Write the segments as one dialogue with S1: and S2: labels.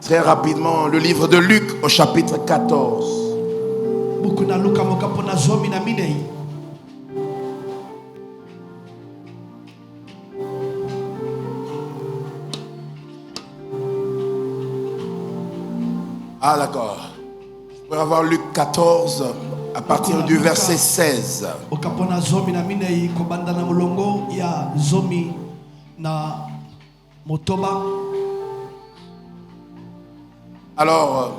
S1: Très rapidement, le livre de Luc au chapitre 14. Ah d'accord. Vous pouvez avoir Luc 14 à partir du verset 16. Alors,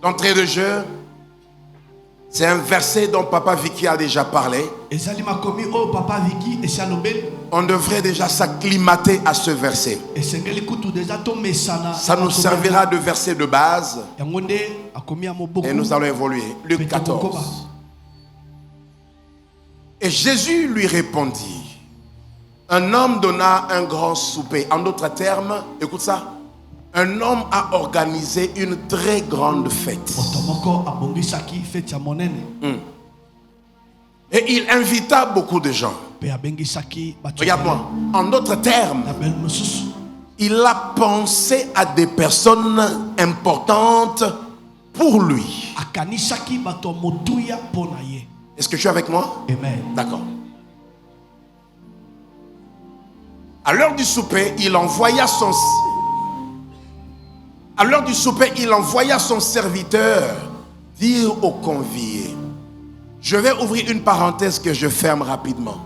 S1: l'entrée de jeu, c'est un verset dont Papa Vicky a déjà parlé. On devrait déjà s'acclimater à ce verset. Ça nous servira de verset de base. Et nous allons évoluer. Luc 14. Et Jésus lui répondit, un homme donna un grand souper. En d'autres termes, écoute ça. Un homme a organisé une très grande fête. Et il invita beaucoup de gens. Regarde-moi. En d'autres termes, il a pensé à des personnes importantes pour lui. Est-ce que tu es avec moi?
S2: Amen.
S1: D'accord. À l'heure du souper, il envoya son serviteur dire aux conviés. Je vais ouvrir une parenthèse que je ferme rapidement.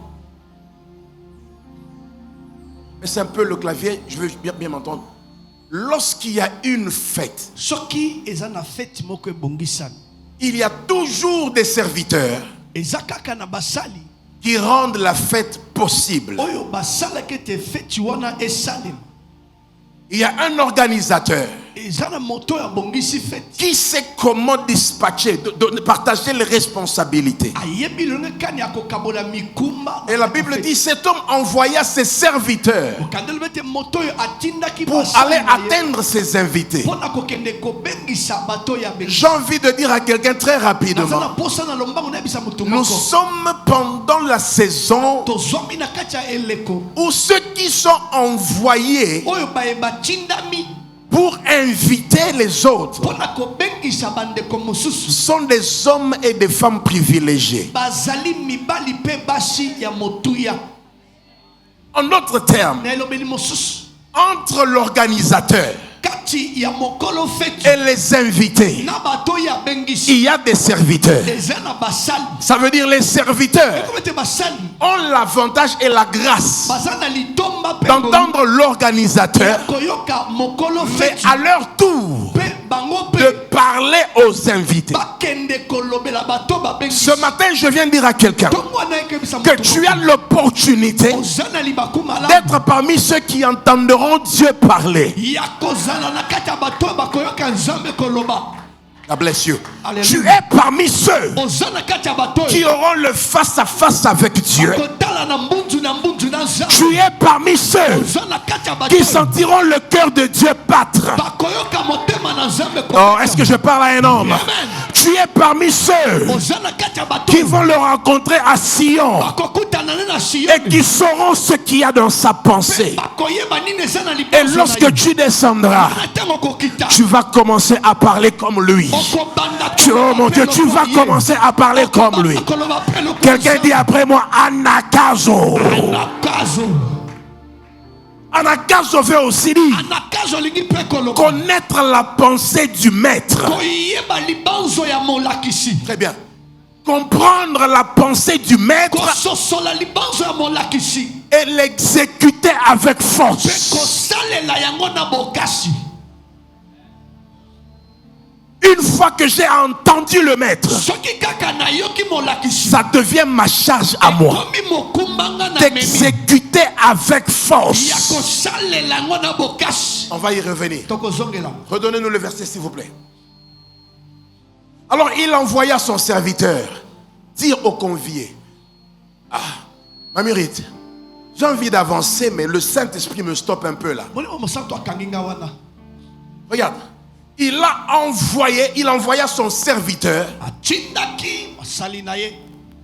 S1: Mais c'est un peu le clavier, je veux bien m'entendre. Lorsqu'il y a une fête, il y a toujours des serviteurs qui rendent la fête possible. Il y a un organisateur qui sait comment dispatcher, partager les responsabilités. Et la Bible dit, cet homme envoya ses serviteurs pour aller atteindre ses invités. J'ai envie de dire à quelqu'un très rapidement, nous sommes pendant la saison où ceux qui sont envoyés pour inviter les autres sont des hommes et des femmes privilégiés. En d'autres termes, entre l'organisateur et les invités, il y a des serviteurs. Ça veut dire les serviteurs ont l'avantage et la grâce d'entendre l'organisateur, mais à leur tour de parler aux invités. Ce matin, je viens dire à quelqu'un que tu as l'opportunité d'être parmi ceux qui entendront Dieu parler. God bless you. Tu es parmi ceux qui auront le face-à-face avec Dieu. Tu es parmi ceux qui sentiront le cœur de Dieu battre. Oh, est-ce que je parle à un homme? Tu es parmi ceux qui vont le rencontrer à Sion et qui sauront ce qu'il y a dans sa pensée. Et lorsque tu descendras, tu vas commencer à parler comme lui. Oh mon Dieu, tu vas commencer à parler comme lui. Quelqu'un dit après moi, Anakazo. Anakazo veut aussi dire connaître la pensée du maître. Très bien. Comprendre la pensée du maître et l'exécuter avec force. Une fois que j'ai entendu le maître, ça devient ma charge à moi d'exécuter avec force. On va y revenir. Redonnez-nous le verset s'il vous plaît. Alors il envoya son serviteur dire aux conviés, ah, Mamurite, j'ai envie d'avancer mais le Saint-Esprit me stoppe un peu là. Regarde. Il envoya son serviteur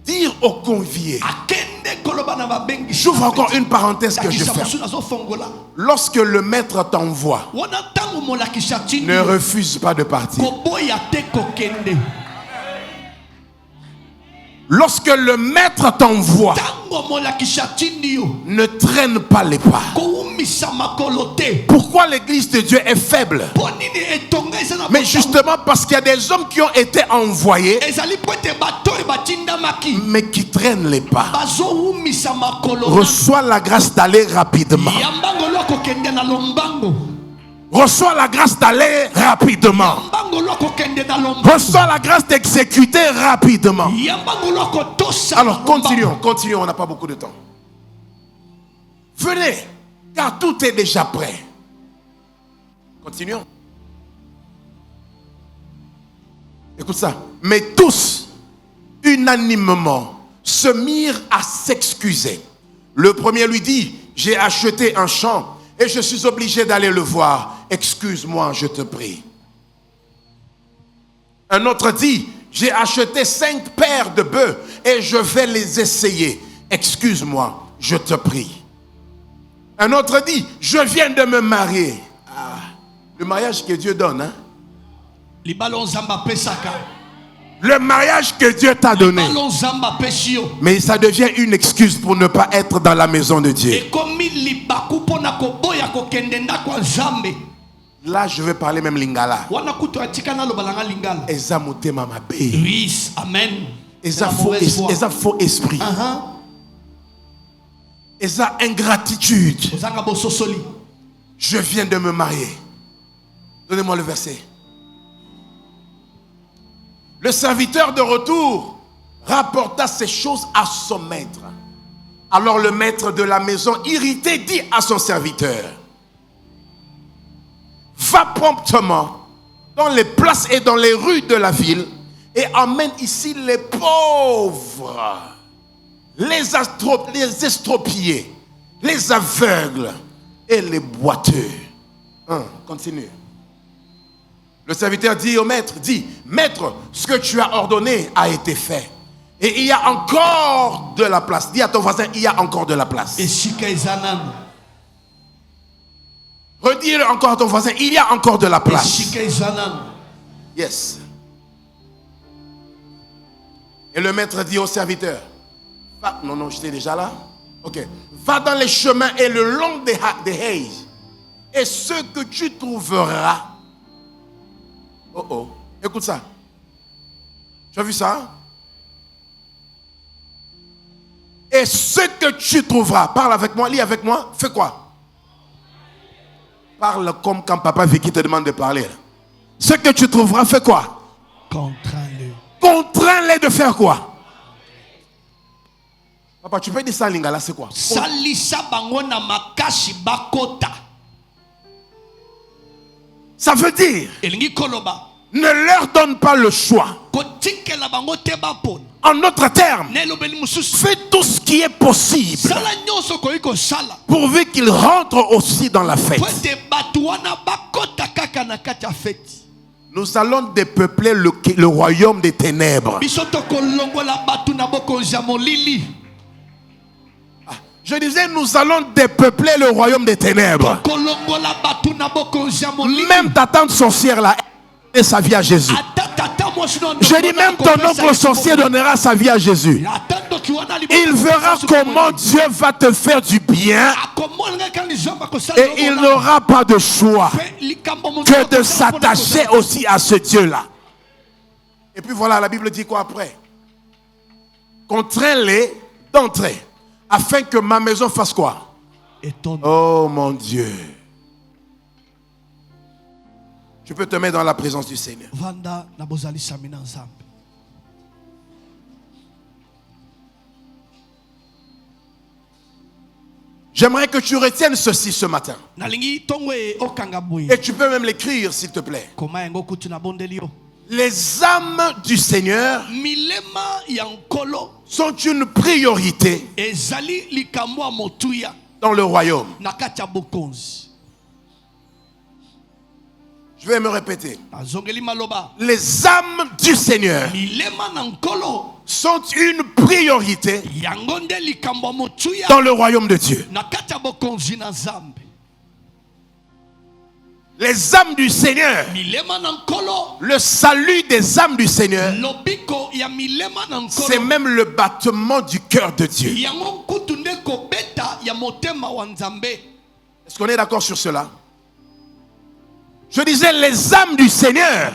S1: dire aux conviés. J'ouvre encore une parenthèse que je ferme. Lorsque le maître t'envoie, ne refuse pas de partir. Lorsque le maître t'envoie, ne traîne pas les pas. Pourquoi l'église de Dieu est faible? Mais justement parce qu'il y a des hommes qui ont été envoyés, mais qui traînent les pas. Reçois la grâce d'aller rapidement. Reçois la grâce d'aller rapidement. Reçois la grâce d'exécuter rapidement. Alors continuons, on n'a pas beaucoup de temps. Venez, car tout est déjà prêt. Continuons. Écoute ça. Mais tous, unanimement, se mirent à s'excuser. Le premier lui dit, j'ai acheté un champ et je suis obligé d'aller le voir. Excuse-moi, je te prie. Un autre dit, j'ai acheté 5 paires de bœufs et je vais les essayer. Excuse-moi, je te prie. Un autre dit, je viens de me marier. Ah, le mariage que Dieu donne, hein? Le mariage que Dieu t'a donné. Mais ça devient une excuse pour ne pas être dans la maison de Dieu. Là, je vais parler même lingala. Eza motema mabe.
S2: Oui, amen.
S1: Eza faux esprit. Eza ingratitude. Je viens de me marier. Donnez-moi le verset. Le serviteur de retour rapporta ces choses à son maître. Alors le maître de la maison, irrité, dit à son serviteur, va promptement dans les places et dans les rues de la ville et emmène ici les pauvres, les estropiés, les aveugles et les boiteux. Continue. Le serviteur dit au maître, maître, ce que tu as ordonné a été fait. Et il y a encore de la place. Dis à ton voisin, il y a encore de la place. Redis-le encore à ton voisin, il y a encore de la place. Yes. Et le maître dit au serviteur, va, non, j'étais déjà là. Ok. Va dans les chemins et le long des haies. Et ce que tu trouveras. Écoute ça. Tu as vu ça? Et ce que tu trouveras, parle avec moi, lis avec moi, fais quoi? Parle comme quand papa Vicky te demande de parler. Ce que tu trouveras, fais quoi?
S2: Contrains-les.
S1: Contrains-les de faire quoi? Papa, tu peux dire ça en lingala, c'est quoi? Ça veut dire, ne leur donne pas le choix. En d'autres termes, fais tout ce qui est possible pourvu qu'ils rentrent aussi dans la fête. Nous allons dépeupler le royaume des ténèbres. Je disais, nous allons dépeupler le royaume des ténèbres. Même ta tante sorcière là, elle donne sa vie à Jésus. Je dis, même ton oncle sorcier donnera sa vie à Jésus. Il verra comment Dieu va te faire du bien. Et il n'aura pas de choix que de s'attacher aussi à ce Dieu-là. Et puis voilà, la Bible dit quoi après? Contrains-les d'entrer, afin que ma maison fasse quoi? Oh mon Dieu. Tu peux te mettre dans la présence du Seigneur. J'aimerais que tu retiennes ceci ce matin. Et tu peux même l'écrire s'il te plaît. Les âmes du Seigneur sont une priorité dans le royaume. Je vais me répéter. Les âmes du Seigneur sont une priorité dans le royaume de Dieu. Les âmes du Seigneur, le salut des âmes du Seigneur, c'est même le battement du cœur de Dieu. Est-ce qu'on est d'accord sur cela? Je disais les âmes du Seigneur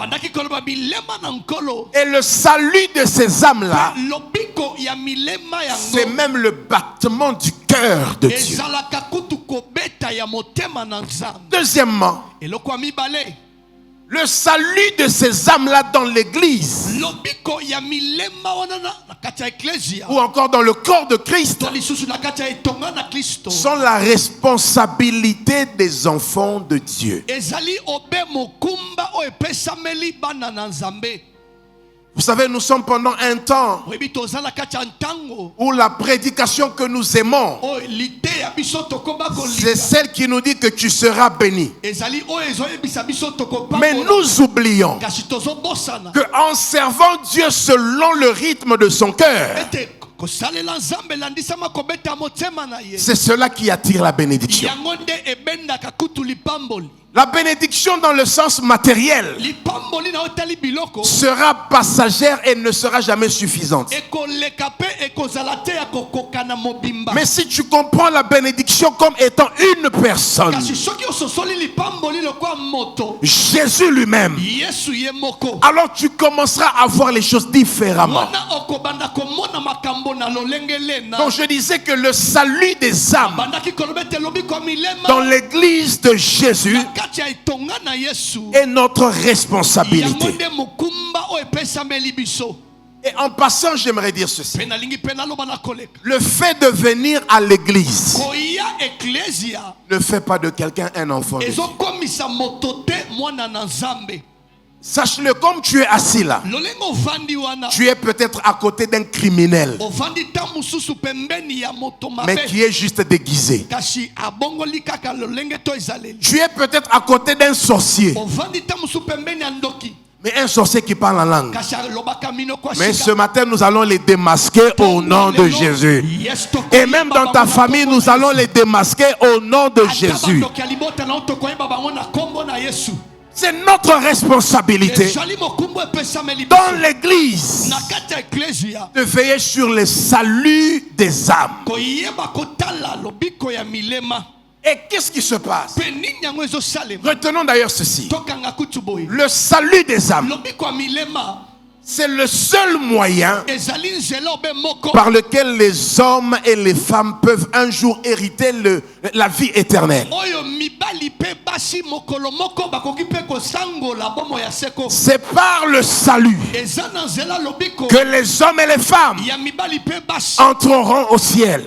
S1: et le salut de ces âmes-là, c'est même le battement du cœur de Dieu. Deuxièmement, le salut de ces âmes-là dans l'église ou encore dans le corps de Christ sont la responsabilité des enfants de Dieu. Vous savez, nous sommes pendant un temps où la prédication que nous aimons, c'est celle qui nous dit que tu seras béni. Mais nous oublions qu'en servant Dieu selon le rythme de son cœur, c'est cela qui attire la bénédiction. La bénédiction dans le sens matériel sera passagère et ne sera jamais suffisante. Mais si tu comprends la bénédiction comme étant une personne, Jésus lui-même, alors tu commenceras à voir les choses différemment. Donc je disais que le salut des âmes dans l'église de Jésus est notre responsabilité. Et en passant, j'aimerais dire ceci. Le fait de venir à l'église ne fait pas de quelqu'un un enfant de Dieu. Sache-le, comme tu es assis là, tu es peut-être à côté d'un criminel, mais qui est juste déguisé. Tu es peut-être à côté d'un sorcier, mais un sorcier qui parle en langue. Mais ce matin, nous allons les démasquer au nom de Jésus. Et même dans ta famille, nous allons les démasquer au nom de Jésus. C'est notre responsabilité dans l'église de veiller sur le salut des âmes. Et qu'est-ce qui se passe? Retenons d'ailleurs ceci. Le salut des âmes, c'est le seul moyen par lequel les hommes et les femmes peuvent un jour hériter la vie éternelle. C'est par le salut que les hommes et les femmes entreront au ciel.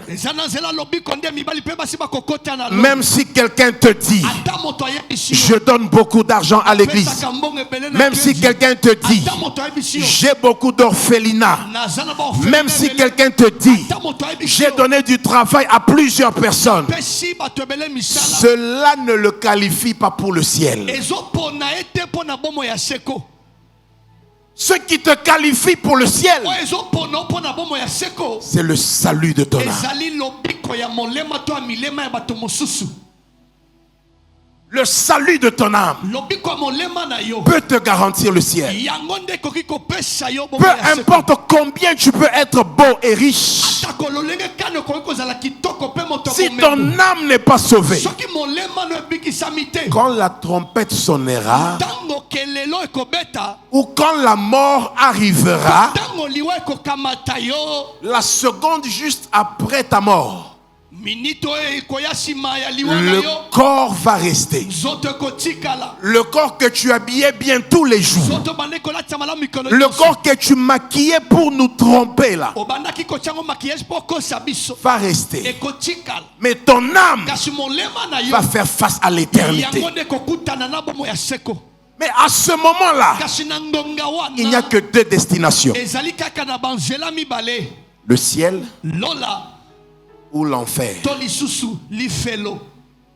S1: Même si quelqu'un te dit, je donne beaucoup d'argent à l'église. Même si quelqu'un te dit, j'ai beaucoup d'orphelinats. Même si quelqu'un te dit, j'ai donné du travail à plusieurs personnes, cela ne le qualifie pas pour le ciel. Ce qui te qualifie pour le ciel, c'est le salut de ton âme. Le salut de ton âme peut te garantir le ciel. Peu importe combien tu peux être beau et riche, si ton âme n'est pas sauvée, quand la trompette sonnera ou quand la mort arrivera, la seconde juste après ta mort, le corps va rester. Le corps que tu habillais bien tous les jours. Le corps que tu maquillais pour nous tromper là va rester. Mais ton âme va faire face à l'éternité. Mais à ce moment-là, il n'y a que deux destinations. Le ciel ou l'enfer.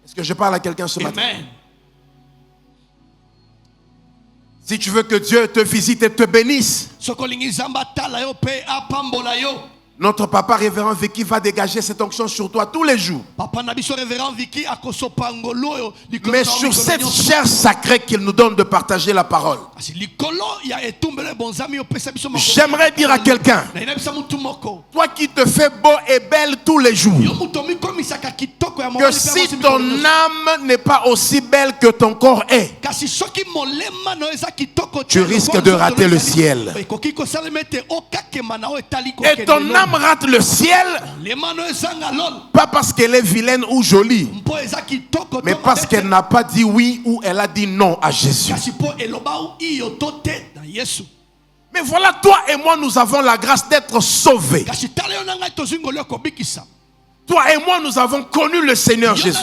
S1: Est-ce que je parle à quelqu'un ce matin? Si tu veux que Dieu te visite et te bénisse, notre papa révérend Vicky va dégager cette onction sur toi tous les jours. Mais sur cette chair sacrée qu'il nous donne de partager la parole, j'aimerais dire à quelqu'un, toi qui te fais beau et belle tous les jours, que si ton âme n'est pas aussi belle que ton corps est, tu risques de rater le ciel. Et ton âme rate le ciel, pas parce qu'elle est vilaine ou jolie, mais parce qu'elle n'a pas dit oui ou elle a dit non à Jésus. Mais voilà, toi et moi, nous avons la grâce d'être sauvés. Toi et moi, nous avons connu le Seigneur Jésus.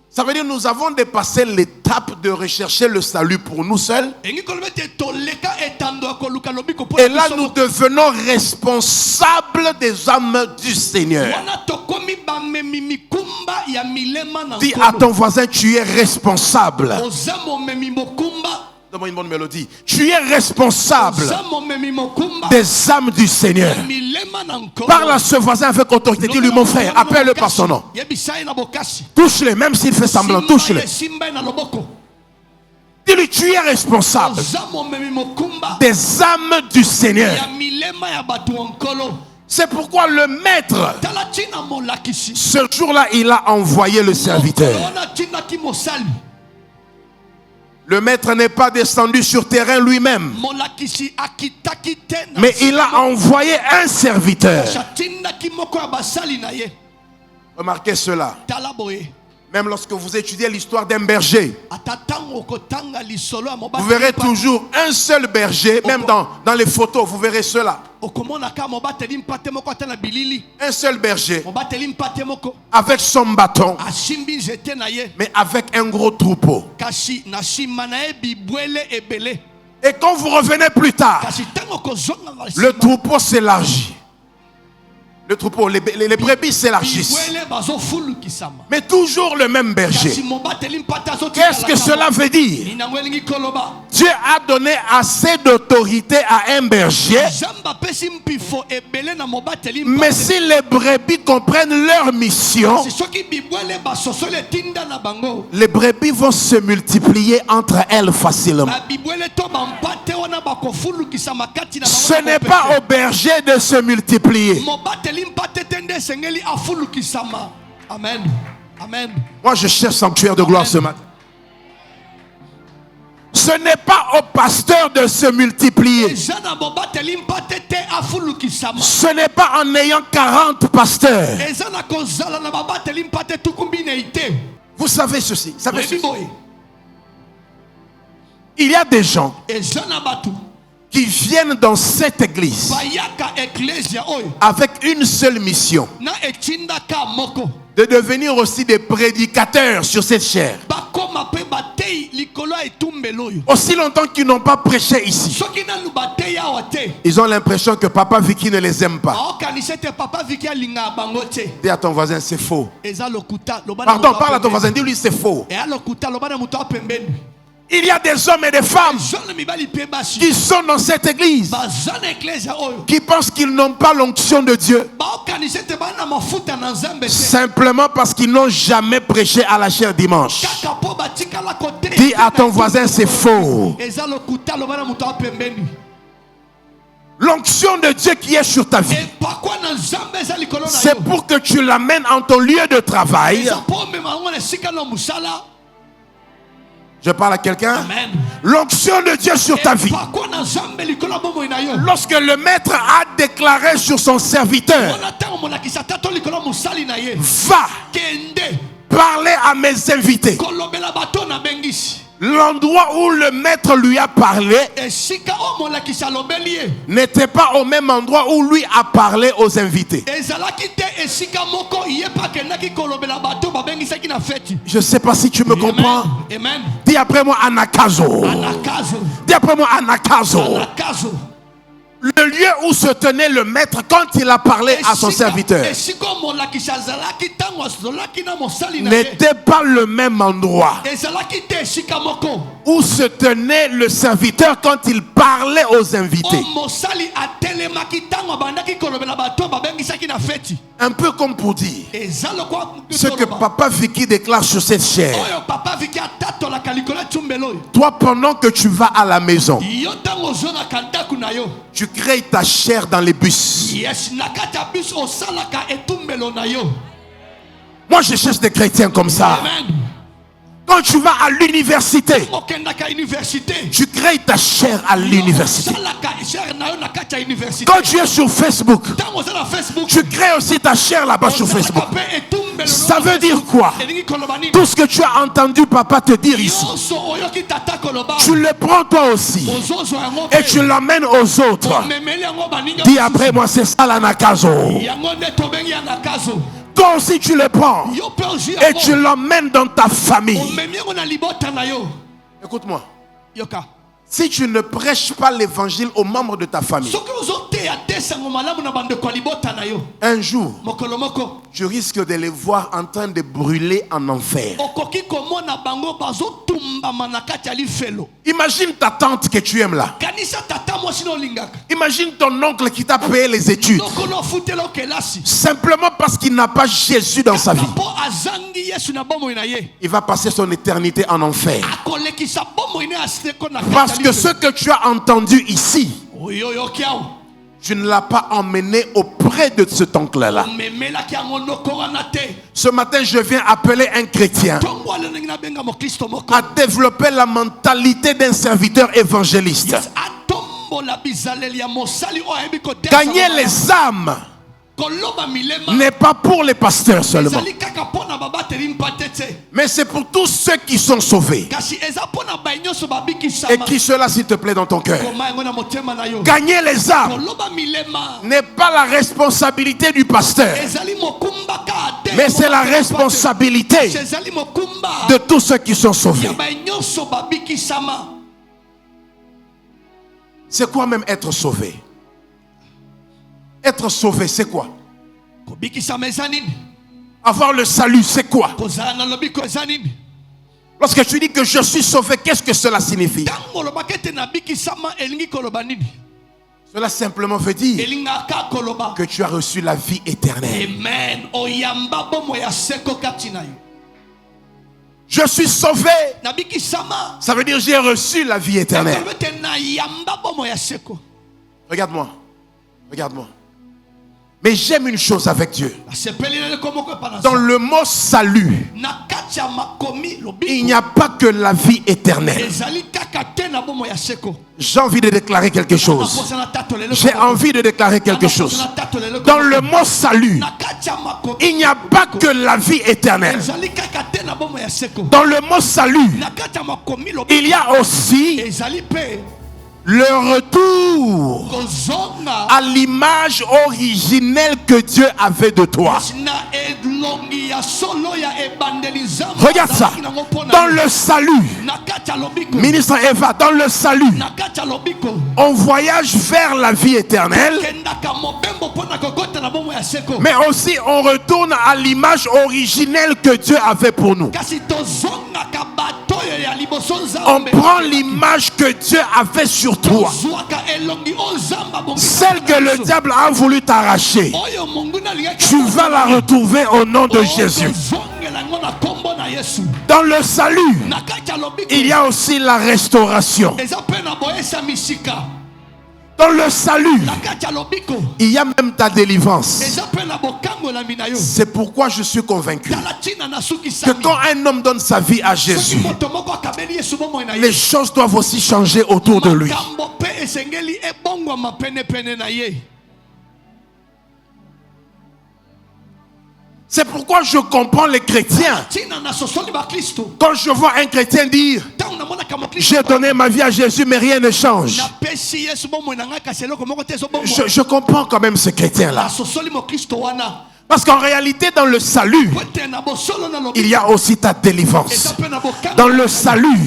S1: Ça veut dire que nous avons dépassé l'étape de rechercher le salut pour nous seuls. Et là, nous devenons responsables des âmes du Seigneur. Dis à ton voisin, tu es responsable. Donne-moi une bonne mélodie. Tu es responsable des âmes du Seigneur. Parle à ce voisin avec autorité. Dis-lui, mon frère, appelle-le par son nom. Touche-le, même s'il fait semblant, touche-le. Dis-lui, tu es responsable des âmes du Seigneur. C'est pourquoi le maître, ce jour-là, il a envoyé le serviteur. Le maître n'est pas descendu sur terrain lui-même, mais il a envoyé un serviteur. Remarquez cela. Même lorsque vous étudiez l'histoire d'un berger, vous verrez toujours un seul berger. Même dans les photos, vous verrez cela. Un seul berger avec son bâton, mais avec un gros troupeau. Et quand vous revenez plus tard, le troupeau s'élargit. Le troupeau, les brebis s'élargissent. Mais toujours le même berger. Qu'est-ce que cela veut dire? Dieu a donné assez d'autorité à un berger. Mais si les brebis comprennent leur mission, les brebis vont se multiplier entre elles facilement. Ce n'est pas au berger de se multiplier.
S2: Amen. Amen.
S1: Moi je cherche sanctuaire de gloire ce matin. Ce n'est pas au pasteur de se multiplier. Ce n'est pas en ayant 40 pasteurs. Vous savez ceci. Il y a des gens qui viennent dans cette église avec une seule mission, de devenir aussi des prédicateurs sur cette chair. Aussi longtemps qu'ils n'ont pas prêché ici, ils ont l'impression que Papa Vicky ne les aime pas. Dis à ton voisin, c'est faux. Pardon, parle à ton voisin, dis-lui c'est faux. Il y a des hommes et des femmes qui sont dans cette église, qui pensent qu'ils n'ont pas l'onction de Dieu, simplement parce qu'ils n'ont jamais prêché à la chair dimanche. Dis à ton voisin, c'est faux. L'onction de Dieu qui est sur ta vie, c'est pour que tu l'amènes en ton lieu de travail. Je parle à quelqu'un. L'onction de Dieu sur ta vie. Lorsque le maître a déclaré sur son serviteur, va parler à mes invités. L'endroit où le maître lui a parlé n'était pas au même endroit où lui a parlé aux invités. Je ne sais pas si tu me comprends. Dis après moi Anakazo. Dis après moi Anakazo. Le lieu où se tenait le maître quand il a parlé à son serviteur n'était pas le même endroit où se tenait le serviteur quand il parlait aux invités. Un peu comme pour dire ce que Papa Vicky déclare sur cette chair. Toi, pendant que tu vas à la maison, tu crées ta chair dans les bus. Moi, je cherche des chrétiens comme ça. Quand tu vas à l'université, tu crées ta chair à l'université. Quand tu es sur Facebook, tu crées aussi ta chair là-bas sur Facebook. Ça veut dire quoi? Tout ce que tu as entendu papa te dire ici, tu le prends toi aussi et tu l'emmènes aux autres. Dis après moi, c'est ça la nakazo. Toi aussi tu le prends et tu l'emmènes dans ta famille. Écoute-moi. Si tu ne prêches pas l'évangile aux membres de ta famille, un jour, tu risques de les voir en train de brûler en enfer. Imagine ta tante que tu aimes là. Imagine ton oncle qui t'a payé les études simplement parce qu'il n'a pas Jésus dans sa vie. Il va passer son éternité en enfer. Parce que ce que tu as entendu ici, tu ne l'as pas emmené auprès de cet oncle-là. Ce matin, je viens appeler un chrétien à développer la mentalité d'un serviteur évangéliste. Gagner les âmes n'est pas pour les pasteurs seulement, mais c'est pour tous ceux qui sont sauvés. Écris cela s'il te plaît dans ton cœur. Gagner les âmes n'est pas la responsabilité du pasteur, mais c'est la responsabilité de tous ceux qui sont sauvés. C'est quoi même être sauvé? Être sauvé, c'est quoi? Avoir le salut, c'est quoi? Lorsque tu dis que je suis sauvé, qu'est-ce que cela signifie? Cela simplement veut dire que tu as reçu la vie éternelle. Je suis sauvé, ça veut dire j'ai reçu la vie éternelle. Regarde-moi, regarde-moi. Mais j'aime une chose avec Dieu. Dans le mot salut, il n'y a pas que la vie éternelle. J'ai envie de déclarer quelque chose. J'ai envie de déclarer quelque chose. Dans le mot salut, il n'y a pas que la vie éternelle. Dans le mot salut, il y a aussi le retour à l'image originelle que Dieu avait de toi. Regarde ça. Dans le salut, ministre Eva, dans le salut, on voyage vers la vie éternelle, mais aussi on retourne à l'image originelle que Dieu avait pour nous. On prend l'image que Dieu avait sur toi, celle que le diable a voulu t'arracher. Tu vas la retrouver au nom de Jésus. Dans le salut, il y a aussi la restauration. Dans le salut, il y a même ta délivrance. C'est pourquoi je suis convaincu que quand un homme donne sa vie à Jésus, les choses doivent aussi changer autour de lui. C'est pourquoi je comprends les chrétiens. Quand je vois un chrétien dire j'ai donné ma vie à Jésus mais rien ne change, je comprends quand même ce chrétien-là. Parce qu'en réalité, dans le salut, il y a aussi ta délivrance. Dans le salut,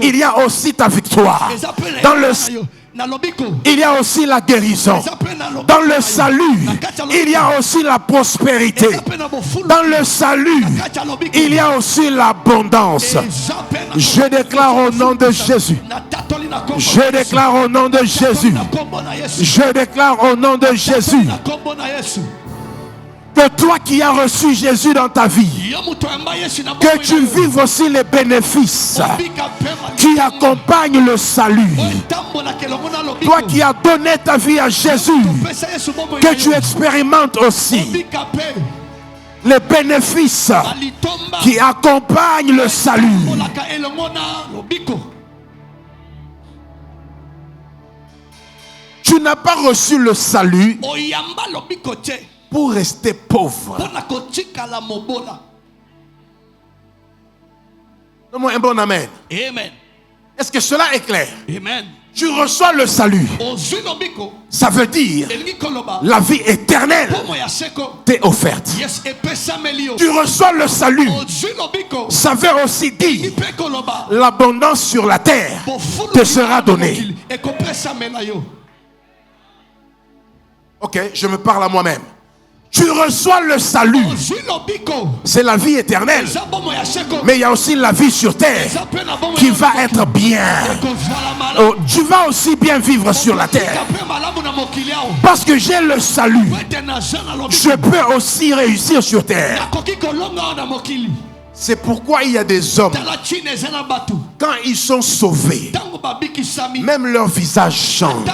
S1: il y a aussi ta victoire. Dans le il y a aussi la guérison. Dans le salut, il y a aussi la prospérité. Dans le salut, il y a aussi l'abondance. Je déclare au nom de Jésus. Je déclare au nom de Jésus. Je déclare au nom de Jésus. Que toi qui as reçu Jésus dans ta vie, que tu vives aussi les bénéfices qui accompagnent le salut. Toi qui as donné ta vie à Jésus, que tu expérimentes aussi les bénéfices qui accompagnent le salut. Tu n'as pas reçu le salut pour rester pauvre. Donne-moi un bon amen.
S2: Amen.
S1: Est-ce que cela est clair?
S2: Amen.
S1: Tu reçois le salut. Ça veut dire la vie éternelle t'est offerte. Tu reçois le salut. Ça veut aussi dire l'abondance sur la terre te sera donnée. Ok, je me parle à moi-même. Tu reçois le salut. C'est la vie éternelle. Mais il y a aussi la vie sur terre qui va être bien. Oh, tu vas aussi bien vivre sur la terre. Parce que j'ai le salut, je peux aussi réussir sur terre. C'est pourquoi il y a des hommes, quand ils sont sauvés, même leur visage change.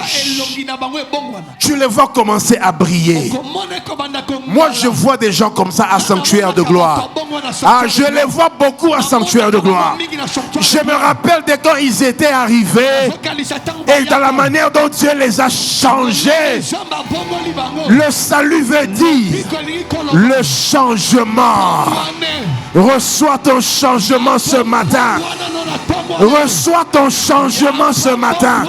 S1: Tu les vois commencer à briller. Moi, je vois des gens comme ça à Sanctuaire de Gloire. Ah, je les vois beaucoup à Sanctuaire de Gloire. Je me rappelle de quand ils étaient arrivés et dans la manière dont Dieu les a changés. Le salut veut dire le changement. Reçois ton changement ce matin. Reçois ton changement ce matin.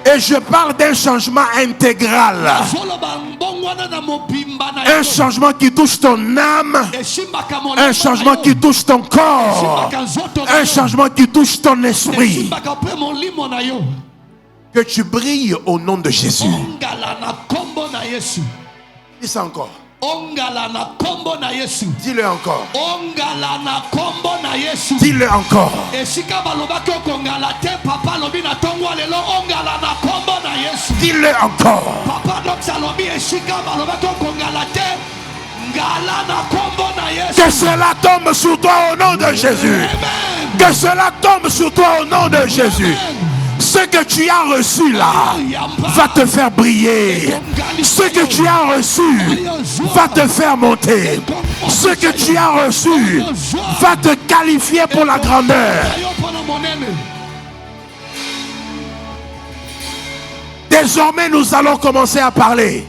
S1: Et je parle d'un changement intégral. Un changement qui touche ton âme. Un changement qui touche ton corps. Un changement qui touche ton esprit. Que tu brilles au nom de Jésus. Dis ça encore. Dis-le encore. Dis-le encore. Dis-le encore. Que cela tombe sur toi au nom de Jésus. Que cela tombe sur toi au nom de Jésus. Ce que tu as reçu là va te faire briller. Ce que tu as reçu va te faire monter. Ce que tu as reçu va te qualifier pour la grandeur. Désormais, nous allons commencer à parler.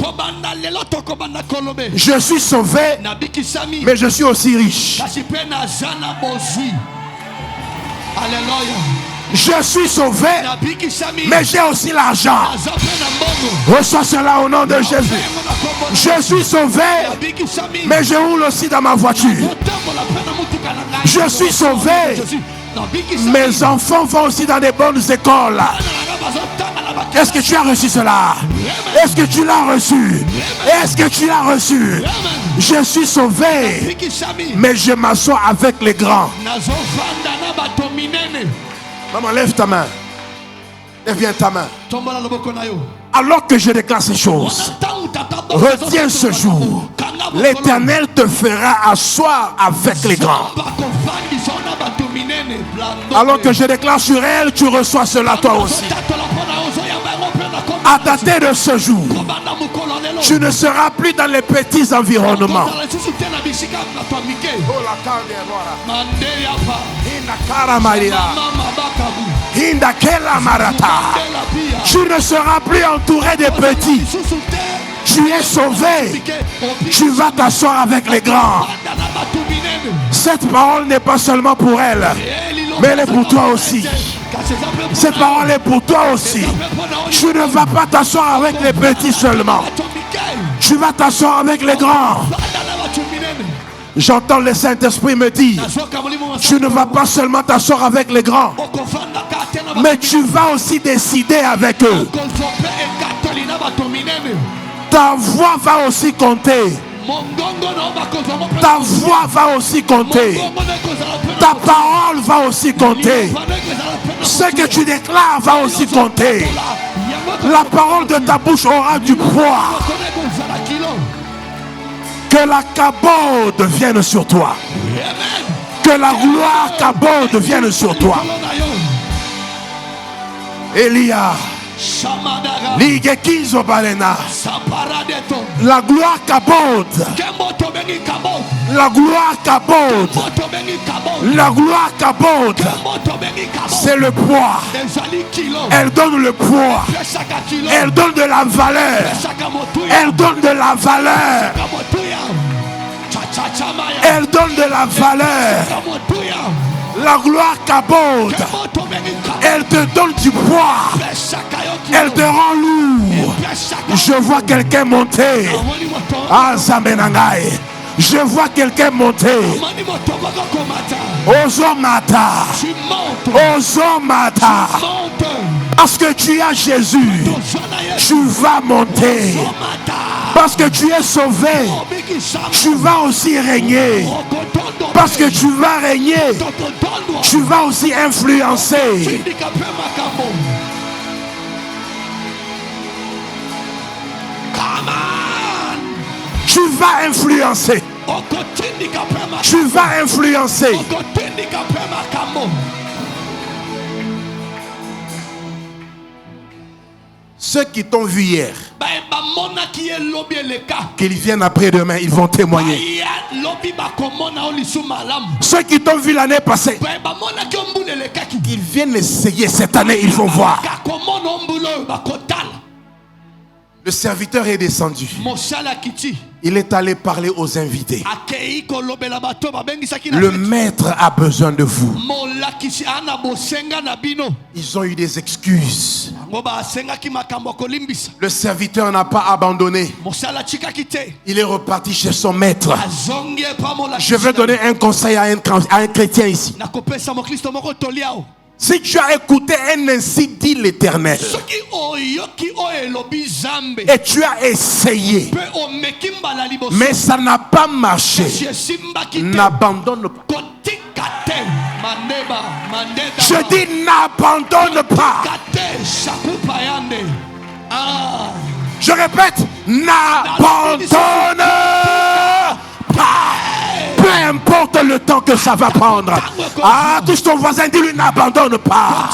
S1: Je suis sauvé, mais je suis aussi riche.
S2: Alléluia.
S1: Je suis sauvé, mais j'ai aussi l'argent. Reçois cela au nom de Jésus. Je suis sauvé, mais je roule aussi dans ma voiture. Je suis sauvé. Mes enfants vont aussi dans des bonnes écoles. Est-ce que tu as reçu cela? Est-ce que tu l'as reçu? Est-ce que tu l'as reçu? Je suis sauvé, mais je m'assois avec les grands. Maman, lève ta main. Lève bien ta main. Alors que je déclare ces choses, retiens ce jour. L'Éternel te fera asseoir avec les grands. Alors que je déclare sur elle, tu reçois cela toi aussi. À dater de ce jour, tu ne seras plus dans les petits environnements. Tu ne seras plus entouré des petits. Tu es sauvé. Tu vas t'asseoir avec les grands. Cette parole n'est pas seulement pour elle, mais elle est pour toi aussi. Cette parole est pour toi aussi. Tu ne vas pas t'asseoir avec les petits seulement. Tu vas t'asseoir avec les grands. J'entends le Saint-Esprit me dire, tu ne vas pas seulement t'asseoir avec les grands, Mais tu vas aussi décider avec eux. Ta voix va aussi compter. Ta voix va aussi compter. Ta parole va aussi compter. Ce que tu déclares va aussi compter. La parole de ta bouche aura du poids. Que la cabode vienne sur toi. Que la gloire cabode vienne sur toi. Elia. La gloire cabode. La gloire cabode. La gloire cabode. C'est le poids. Elle donne le poids. Elle donne de la valeur. Elle donne de la valeur. Elle donne de la valeur. La gloire cabode. Elle te donne du poids. Elle te rend lourd. Je vois quelqu'un monter. Ah, Zamenangai. Je vois quelqu'un monter. Ozomata. Ozomata. Parce que tu as Jésus, tu vas monter. Parce que tu es sauvé, tu vas aussi régner. Parce que tu vas régner, tu vas aussi influencer. Tu vas influencer. Tu vas influencer. Ceux qui t'ont vu hier, qu'ils viennent après-demain, ils vont témoigner. Ceux qui t'ont vu l'année passée, qu'ils viennent essayer cette année, ils vont voir. Le serviteur est descendu. Il est allé parler aux invités. Le maître a besoin de vous. Ils ont eu des excuses. Le serviteur n'a pas abandonné. Il est reparti chez son maître. Je vais donner un conseil à un chrétien ici. Si tu as écouté un ainsi dit l'Éternel et tu as essayé, mais ça n'a pas marché, n'abandonne pas. Je dis n'abandonne pas. Je répète, n'abandonne pas. Peu importe le temps que ça va prendre. Ah, touche ton voisin, dis-lui n'abandonne pas.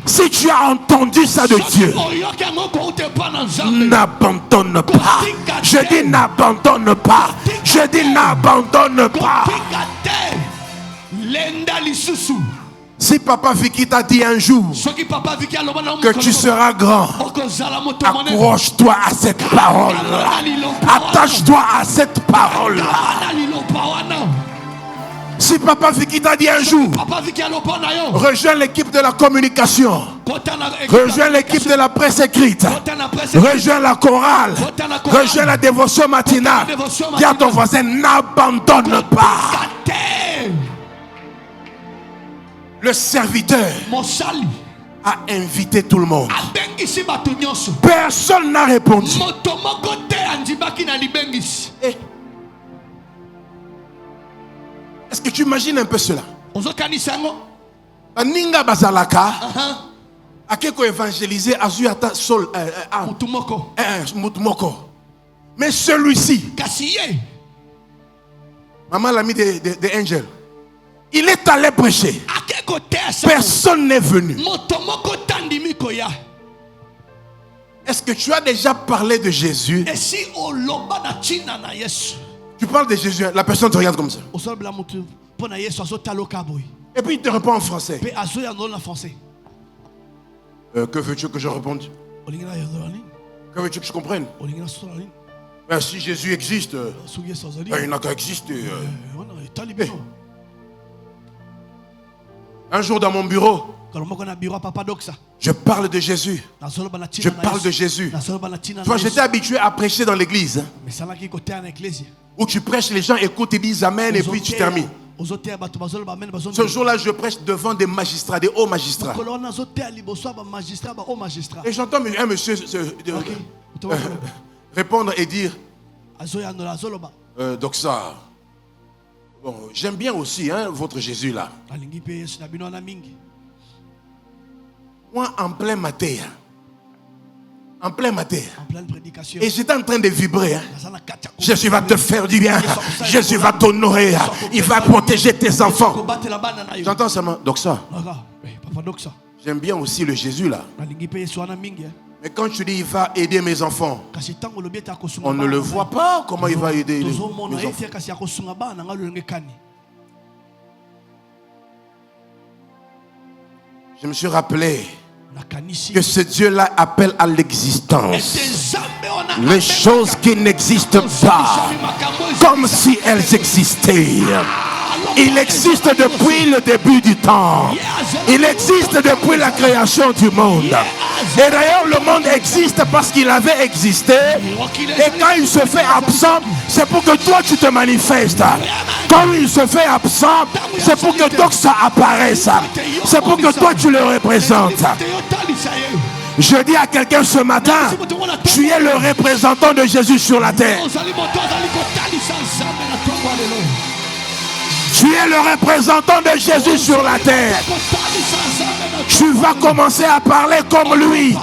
S1: Si tu as entendu ça de Dieu, n'abandonne pas. Je dis n'abandonne pas. Je dis n'abandonne pas. Si Papa Vicky t'a dit un jour que tu seras grand, accroche-toi à cette parole. Attache-toi à cette parole. Si Papa Vicky t'a dit un jour, rejoins l'équipe de la communication, rejoins l'équipe de la presse écrite, rejoins la chorale, rejoins la dévotion matinale. Dis à ton voisin, n'abandonne pas. Le serviteur a invité tout le monde. Personne n'a répondu. Est-ce que tu imagines un peu cela? Ninga bazalaka akeko évangéliser azuata sol mutumoko. Mais celui-ci, maman l'ami de Angel, il est allé prêcher. Personne n'est venu. Est-ce que tu as déjà parlé de Jésus? Tu parles de Jésus, la personne te regarde comme ça. Et puis il te répond en français. Que veux-tu que je réponde? Que veux-tu que je comprenne? Si Jésus existe, il n'a qu'à exister. Un jour dans mon bureau, je parle de Jésus. Je parle de Jésus. Toi, j'étais habitué à prêcher dans l'église. Où tu prêches, les gens écoutent et disent Amen et puis tu termines. Ce jour-là, je prêche devant des magistrats, des hauts magistrats. Et j'entends un monsieur répondre et dire, Doxa, bon, j'aime bien aussi votre Jésus là. Moi, en plein matin, et j'étais en train de vibrer. Jésus va te faire du bien. Jésus va t'honorer. Il va protéger tes enfants. J'entends seulement, Doxa, j'aime bien aussi le Jésus là. Mais quand tu dis il va aider mes enfants, on ne le voit pas. Comment il va aider mes enfants? Je me suis rappelé que ce Dieu-là appelle à l'existence les choses qui n'existent pas comme si elles existaient. Il existe depuis le début du temps. Il existe depuis la création du monde. Et d'ailleurs, le monde existe parce qu'il avait existé. Et quand il se fait absent, c'est pour que toi tu te manifestes. Quand il se fait absent, c'est pour que donc ça apparaisse. C'est pour que toi tu le représentes. Je dis à quelqu'un ce matin, tu es le représentant de Jésus sur la terre. Tu es le représentant de Jésus sur la terre. Tu vas commencer à parler comme lui.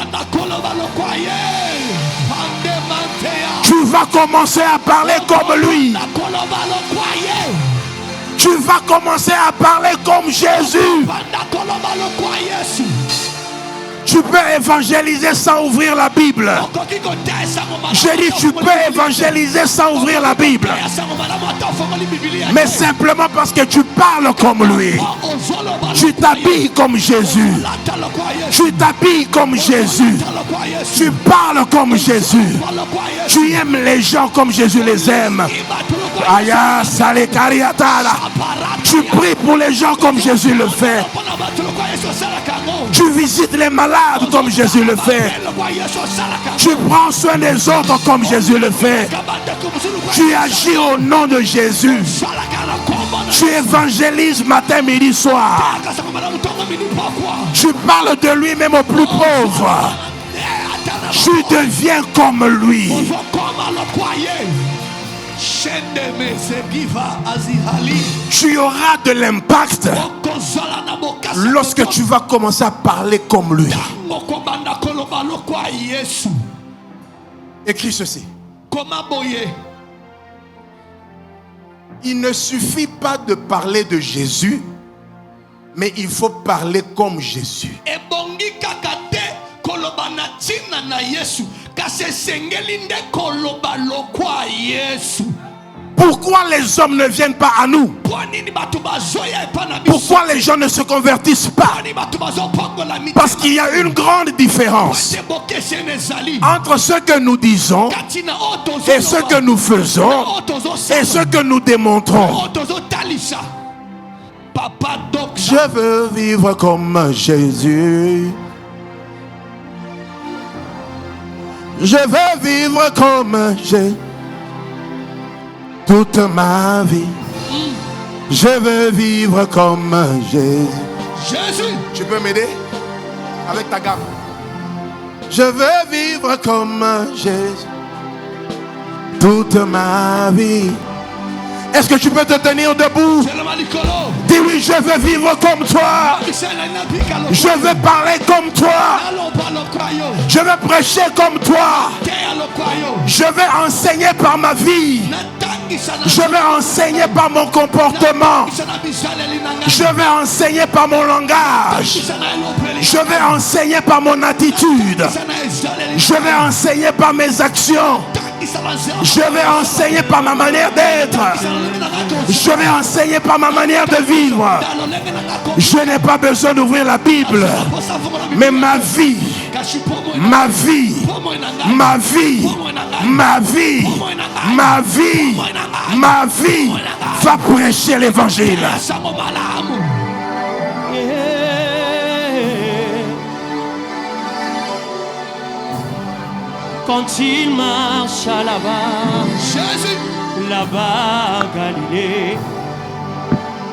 S1: Tu vas commencer à parler comme lui. Tu vas commencer à parler comme Jésus. Tu peux évangéliser sans ouvrir la Bible. J'ai dit tu peux évangéliser sans ouvrir la Bible. Mais simplement parce que tu parles comme lui. Tu t'habilles comme Jésus. Tu t'habilles comme Jésus. Tu parles comme Jésus. Tu aimes les gens comme Jésus les aime. Aya sale kariatala. Tu pries pour les gens comme Jésus le fait. Tu visites les malades comme Jésus le fait. Tu prends soin des autres comme Jésus le fait. Tu agis au nom de Jésus. Tu évangélises matin, midi, soir. Tu parles de lui même aux plus pauvres. Tu deviens comme lui. Tu auras de l'impact lorsque tu vas commencer à parler comme lui. Écris ceci. Il ne suffit pas de parler de Jésus, mais il faut parler comme Jésus. Pourquoi les hommes ne viennent pas à nous? Pourquoi les gens ne se convertissent pas? Parce qu'il y a une grande différence entre ce que nous disons et ce que nous faisons et ce que nous démontrons. Je veux vivre comme Jésus. Je veux vivre comme Jésus. Toute ma vie, je veux vivre comme Jésus.
S2: Jésus.
S1: Tu peux m'aider avec ta gamme? Je veux vivre comme Jésus. Toute ma vie. Est-ce que tu peux te tenir debout? Dis oui, je veux vivre comme toi. Je veux parler comme toi. Je veux prêcher comme toi. Je veux enseigner par ma vie. Je vais enseigner par mon comportement. Je vais enseigner par mon langage. Je vais enseigner par mon attitude. Je vais enseigner par mes actions. Je vais enseigner par ma manière d'être. Je vais enseigner par ma manière de vivre. Je n'ai pas besoin d'ouvrir la Bible. Mais ma vie, ma vie, ma vie, ma vie, ma vie, ma vie va prêcher l'évangile.
S3: Quand il marche à là-bas,
S2: Jésus,
S3: là-bas Galilée,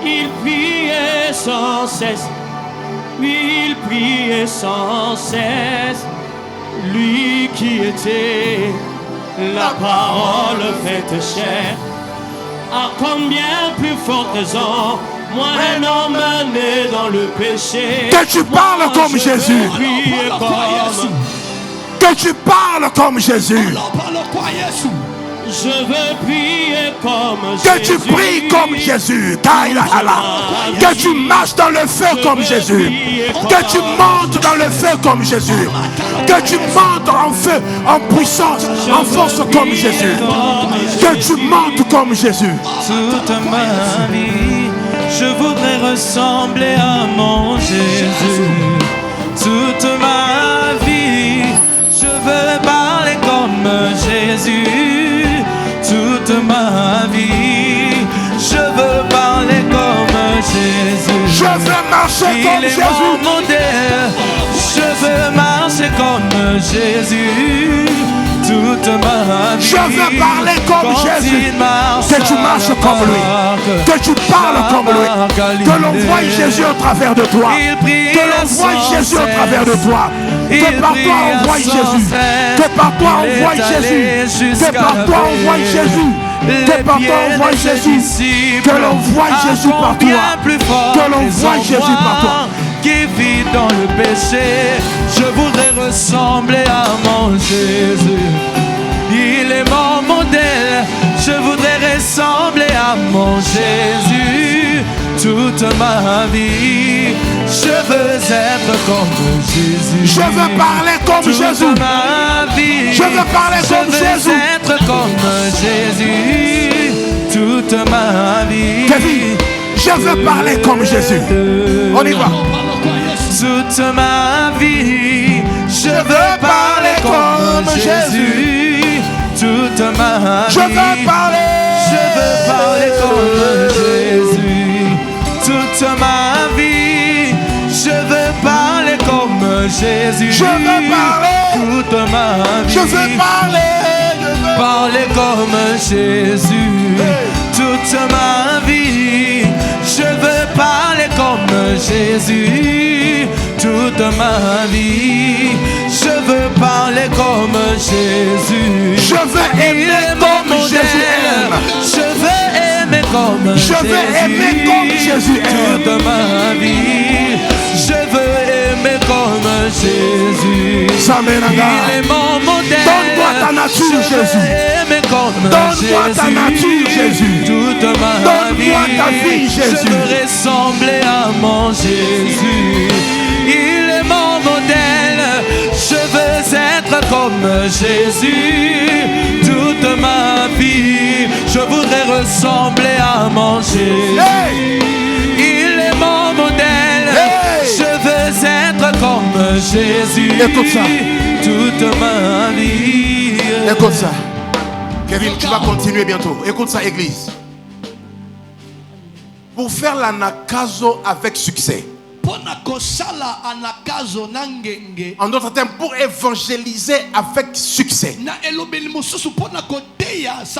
S3: Il priait sans cesse. Il priait sans cesse. Lui qui était la parole faite chair. À combien plus forte raison, moi un homme né dans le péché.
S1: Que tu parles comme Jésus. Que tu parles comme Jésus.
S3: Je veux prier comme Jésus.
S1: Que tu pries comme Jésus. Que tu marches dans le feu comme Jésus. Que tu montes dans le feu comme Jésus. Que tu montes en feu, en puissance, en force comme Jésus. Que tu montes comme Jésus.
S4: Toute ma vie, je voudrais ressembler à mon Jésus. Toute ma vie, je veux parler comme Jésus. Toute ma vie, je veux parler comme Jésus.
S1: Je veux marcher comme Jésus.
S4: Il est mon modèle. Je veux marcher comme Jésus. Toute ma vie.
S1: Je veux parler comme Jésus. Que tu marches comme lui. Que tu parles comme lui. Que l'on voie Jésus au travers de toi. Que l'on voie Jésus au travers de toi. Que par toi on voie Jésus. Que par toi on voie Jésus. Que par toi on voie Jésus. Que par toi on voit Jésus. Que l'on voit Jésus par toi. Que l'on voit Jésus par toi.
S4: Qui vit dans le péché, je voudrais ressembler à mon Jésus. Il est mon modèle, je voudrais ressembler à mon Jésus. Toute ma vie, je veux être comme Jésus.
S1: Je veux parler comme Jésus.
S4: Toute ma vie,
S1: je veux parler comme Jésus.
S4: Je veux être comme Jésus. Toute ma vie,
S1: Kevin, je veux parler comme Jésus. On y va.
S4: Toute ma vie, je veux parler comme Jésus. Toute ma vie,
S1: je veux parler
S4: comme Jésus. Toute ma vie, je veux parler comme Jésus.
S1: Je veux parler.
S4: Toute ma vie,
S1: je veux
S4: parler comme Jésus. Toute ma vie, je veux parler comme Jésus. Toute ma vie, je veux parler comme Jésus.
S1: Je veux aimer comme Jésus aime.
S4: Je veux aimer comme Jésus.
S1: Je veux aimer comme Jésus aime.
S4: Toute ma vie, je veux aimer comme Jésus. Il est mon modèle.
S1: Donne-moi ta nature, Jésus. Donne-moi ta nature, Jésus.
S4: Toute ma vie,
S1: ta vie, Jésus.
S4: Je veux ressembler à mon Jésus. Il est mon modèle. Je veux être comme Jésus. Toute ma vie, je voudrais ressembler à mon Jésus.
S1: Hey!
S4: Il est mon modèle.
S1: Hey!
S4: Je veux être comme Jésus.
S1: Écoute ça.
S4: Toute ma vie.
S1: Écoute ça. Kevin, tu vas continuer bientôt. Écoute ça, église. Pour faire l'anakazo avec succès. En d'autres termes, pour évangéliser avec succès.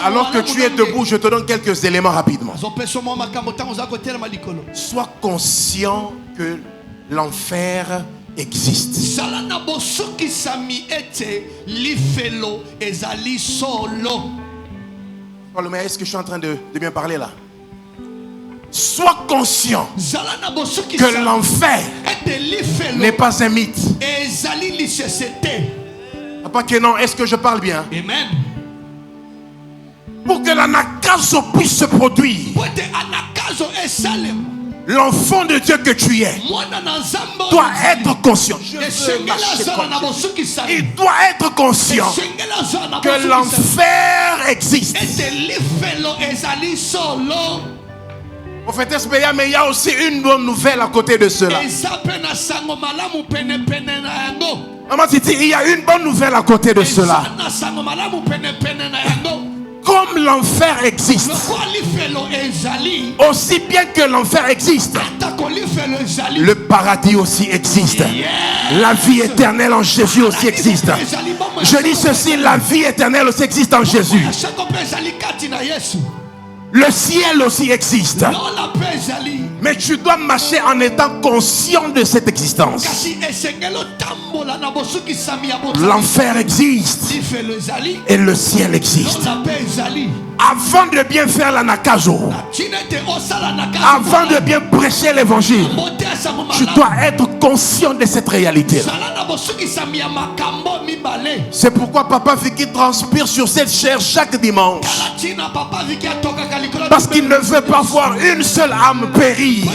S1: Alors que tu es debout, je te donne quelques éléments rapidement. Sois conscient que l'enfer existe. Est-ce que je suis en train de bien parler là? Sois conscient que l'enfer n'est pas un mythe. Papa Kenan, est-ce que je parle bien?
S2: Amen.
S1: Pour que l'anakazo puisse se produire, l'enfant de Dieu que tu es doit être conscient. Il doit être conscient que l'enfer existe. En fait, mais il y a aussi une bonne nouvelle à côté de cela. Maman Titi, il y a une bonne nouvelle à côté de cela. Comme l'enfer existe, aussi bien que l'enfer existe, le paradis aussi existe. La vie éternelle en Jésus aussi existe. Je dis ceci, la vie éternelle aussi existe en Jésus. Le ciel aussi existe. Mais tu dois marcher en étant conscient de cette existence. L'enfer existe et le ciel existe. Avant de bien faire la nakazo, avant de bien prêcher l'évangile, tu dois être conscient de cette réalité. C'est pourquoi Papa Vicky transpire sur cette chair chaque dimanche. Parce qu'il ne veut pas voir une seule âme périr.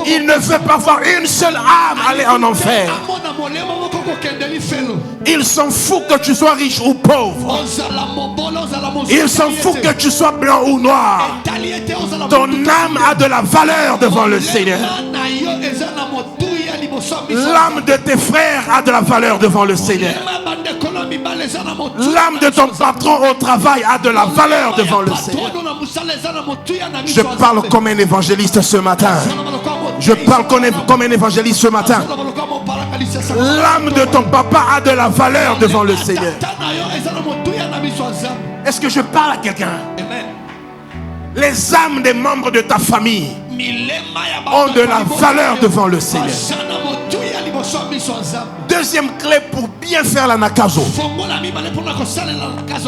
S1: Il ne veut pas voir une seule âme aller en enfer. Il s'en fout que tu sois riche ou pauvre. Il s'en fout que tu sois blanc ou noir. Ton âme a de la valeur devant le Seigneur. L'âme de tes frères a de la valeur devant le Seigneur. L'âme de ton patron au travail a de la valeur devant le Seigneur. Je parle comme un évangéliste ce matin. Je parle comme un évangéliste ce matin. L'âme de ton papa a de la valeur devant le Seigneur. Est-ce que je parle à quelqu'un? Les âmes des membres de ta famille ont de la valeur devant le Seigneur. Deuxième clé pour bien faire la nakazo.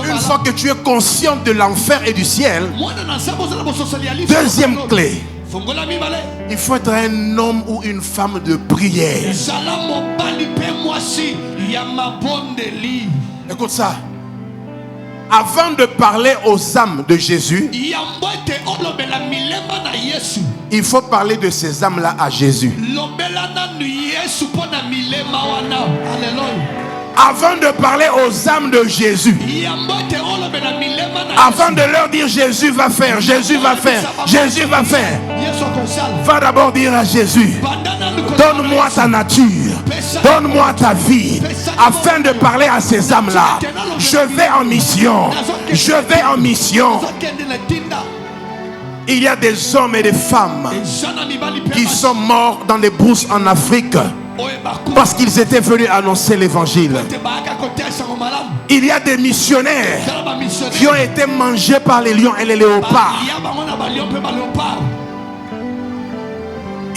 S1: Une fois que tu es conscient de l'enfer et du ciel, deuxième clé, il faut être un homme ou une femme de prière. Écoute ça. Avant de parler aux âmes de Jésus, il faut parler de ces âmes-là à Jésus. Avant de parler aux âmes de Jésus, avant de leur dire Jésus va faire, Jésus va faire, Jésus va faire, va d'abord dire à Jésus, donne-moi ta nature, donne-moi ta vie, afin de parler à ces âmes-là. Je vais en mission, je vais en mission. Il y a des hommes et des femmes qui sont morts dans les brousses en Afrique parce qu'ils étaient venus annoncer l'évangile. Il y a des missionnaires qui ont été mangés par les lions et les léopards.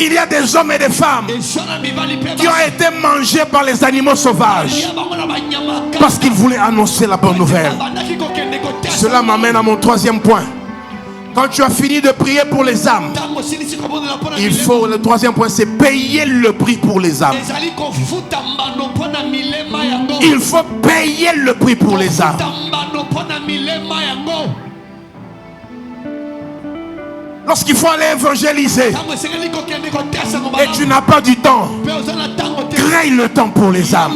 S1: Il y a des hommes et des femmes qui ont été mangés par les animaux sauvages parce qu'ils voulaient annoncer la bonne nouvelle. Cela m'amène à mon troisième point. Quand tu as fini de prier pour les âmes, il faut, le troisième point, c'est payer le prix pour les âmes. Il faut payer le prix pour les âmes. Lorsqu'il faut aller évangéliser et tu n'as pas du temps, crée le temps pour les âmes.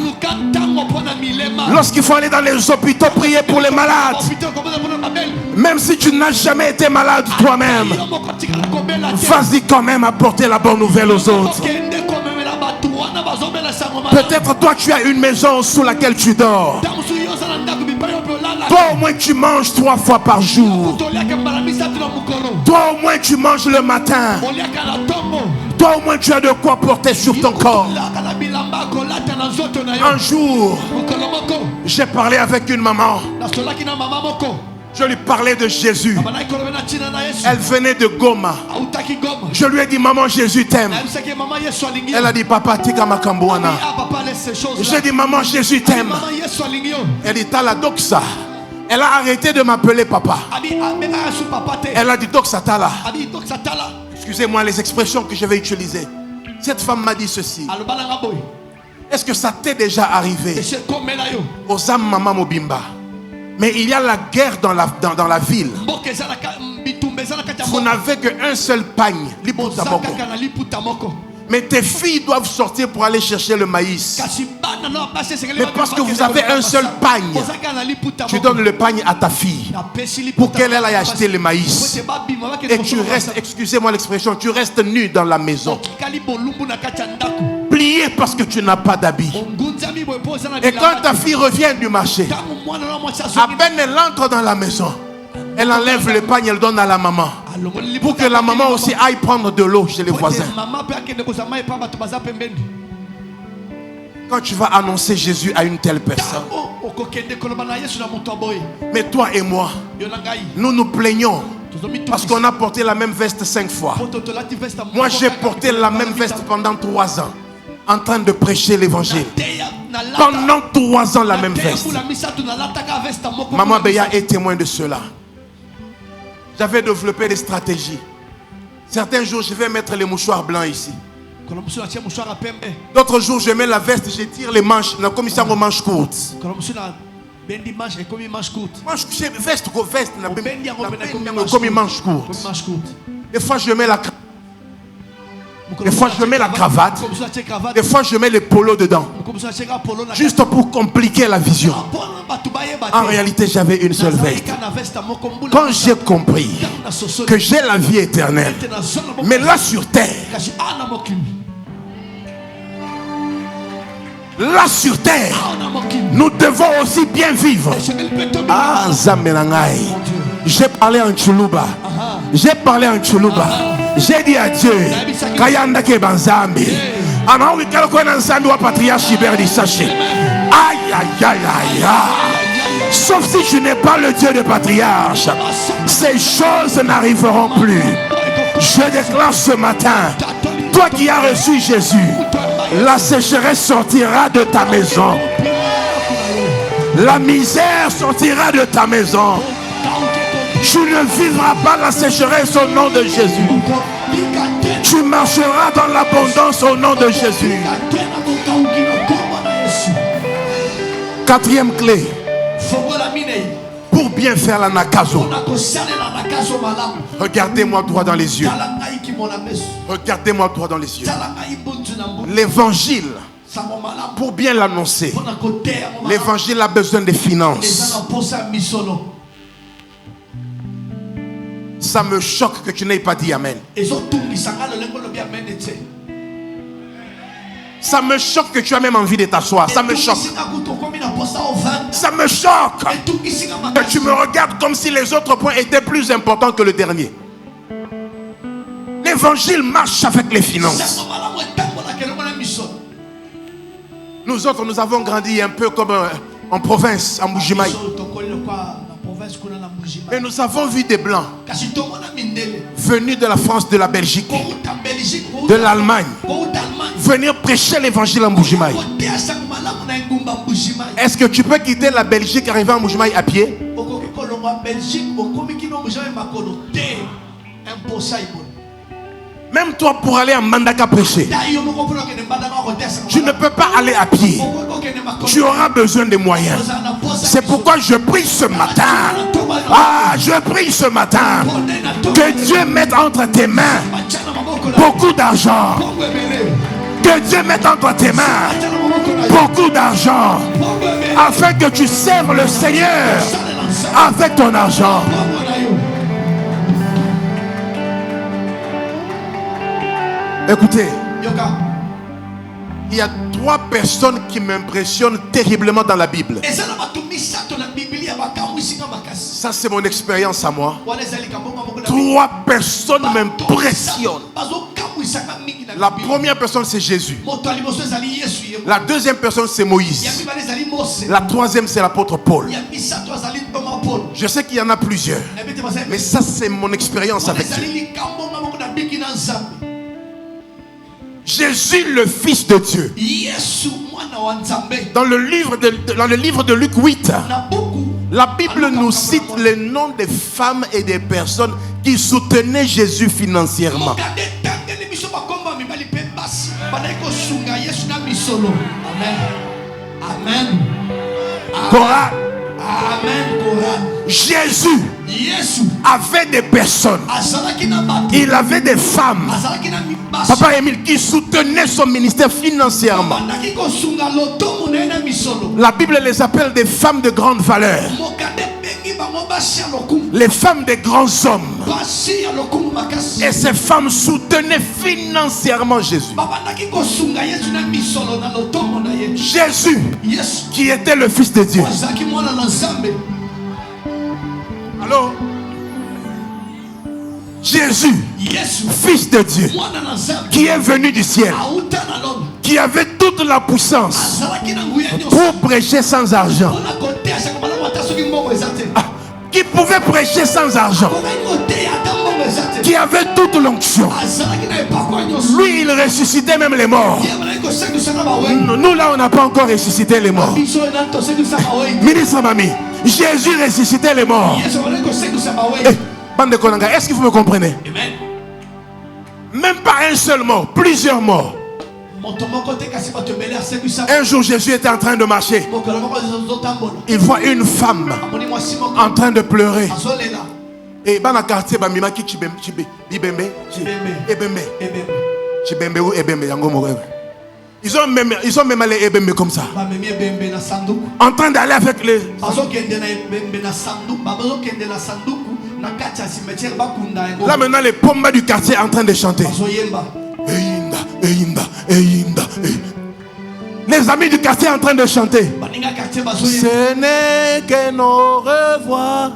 S1: Lorsqu'il faut aller dans les hôpitaux prier pour les malades, même si tu n'as jamais été malade toi-même, vas-y quand même apporter la bonne nouvelle aux autres. Peut-être toi tu as une maison sous laquelle tu dors. Toi au moins tu manges 3 fois par jour. Toi au moins tu manges le matin. Toi au moins tu as de quoi porter sur ton corps. Un jour, j'ai parlé avec une maman. Je lui parlais de Jésus. Elle venait de Goma. Je lui ai dit, maman, Jésus t'aime. Elle a dit, papa, tika makambuana. J'ai dit, maman, Jésus t'aime. Elle dit, tala doxa. Elle a arrêté de m'appeler papa. Elle a dit, doxa tala. Excusez-moi les expressions que je vais utiliser. Cette femme m'a dit ceci. Est-ce que ça t'est déjà arrivé aux âmes maman Mobimba? Mais il y a la guerre dans la ville. Vous n'avez qu'un seul pagne. Mais tes filles doivent sortir pour aller chercher le maïs. Mais parce que vous avez un seul pagne, tu donnes le pagne à ta fille pour qu'elle aille acheter le maïs. Et tu restes, excusez-moi l'expression, tu restes nu dans la maison. Plié parce que tu n'as pas d'habit. Et quand ta fille revient du marché, à peine elle entre dans la maison, elle enlève le pagne, elle donne à la maman pour que la maman aussi aille prendre de l'eau chez les voisins. Quand tu vas annoncer Jésus à une telle personne. Mais toi et moi, nous nous plaignons parce qu'on a porté la même veste 5 fois. Moi j'ai porté la même veste pendant 3 ans en train de prêcher l'évangile. Pendant 3 ans la même veste. Maman Beya est témoin de cela. J'avais développé des stratégies. Certains jours je vais mettre les mouchoirs blancs ici. D'autres jours je mets la veste, je tire les manches, comme ça aux manches courtes. Veste comme une manche courte. Des fois je mets la cravate. Des fois je mets les polos dedans. Juste pour compliquer la vision. En réalité j'avais une seule veste. Quand j'ai compris que j'ai la vie éternelle, mais là sur terre, nous devons aussi bien vivre. Ah, Zamelangai. J'ai parlé en Chuluba. J'ai dit à Dieu, Kayanda ke banzambi. Ama wikalo kwa nzambi wa patriarche Hubert Disaché. Aïe aïe aïe aïe. Sauf si tu n'es pas le Dieu de patriarche, ces choses n'arriveront plus. Je déclare ce matin, toi qui as reçu Jésus, la sécheresse sortira de ta maison. La misère sortira de ta maison. Tu ne vivras pas la sécheresse au nom de Jésus. Tu marcheras dans l'abondance au nom de Jésus. 4e clé. Pour bien faire la nakazo. Regardez-moi droit dans les yeux. Regardez-moi droit dans les yeux. L'évangile, pour bien l'annoncer, l'évangile a besoin de finances. Ça me choque que tu n'aies pas dit Amen. Ça me choque que tu as même envie de t'asseoir. Ça me choque. Ça me choque que tu me regardes comme si les autres points étaient plus importants que le dernier. L'évangile marche avec les finances. Nous autres, nous avons grandi un peu comme en province, en Mbujimaï. Et nous avons vu des blancs venus de la France, de la Belgique, de l'Allemagne, venir prêcher l'évangile en Mbujimaï. Est-ce que tu peux quitter la Belgique et arriver en Mbujimaï à pied? Même toi pour aller en Mandaka prêcher, tu ne peux pas aller à pied. Tu auras besoin de moyens. C'est pourquoi je prie ce matin. Ah, je prie ce matin que Dieu mette entre tes mains beaucoup d'argent. Que Dieu mette entre tes mains beaucoup d'argent afin que tu serves le Seigneur avec ton argent. Écoutez, il y a 3 personnes qui m'impressionnent terriblement dans la Bible. Ça, c'est mon expérience à moi. 3 personnes m'impressionnent. La première personne, c'est Jésus. La deuxième personne, c'est Moïse. La troisième, c'est l'apôtre Paul. Je sais qu'il y en a plusieurs, mais ça, c'est mon expérience avec Dieu. Jésus, le Fils de Dieu. Dans le livre de Luc 8, la Bible nous cite les noms des femmes et des personnes qui soutenaient Jésus financièrement.
S2: Amen.
S1: Cora.
S2: Amen.
S1: Jésus avait des personnes, il avait des femmes, Papa Émile, qui soutenaient son ministère financièrement. La Bible les appelle des femmes de grande valeur, les femmes des grands hommes. Et ces femmes soutenaient financièrement Jésus. Jésus, qui était le Fils de Dieu. Allô? Jésus, Fils de Dieu, qui est venu du ciel, qui avait toute la puissance pour prêcher sans argent, qui pouvait prêcher sans argent, qui avait toute l'onction. Lui, il ressuscitait même les morts. Nous, là, on n'a pas encore ressuscité les morts. Ministre Mami, Jésus ressuscitait les morts. Bande de Konanga, est-ce que vous me comprenez? Même pas un seul mort, plusieurs morts. Un jour, Jésus était en train de marcher. Il voit une femme en train de pleurer. Et dans le quartier, ils ont même allé Ebembe comme ça. En train d'aller avec les... Là maintenant, les pommes du quartier en train de chanter. Les amis du quartier en train de chanter. Ce n'est que nos revoirs.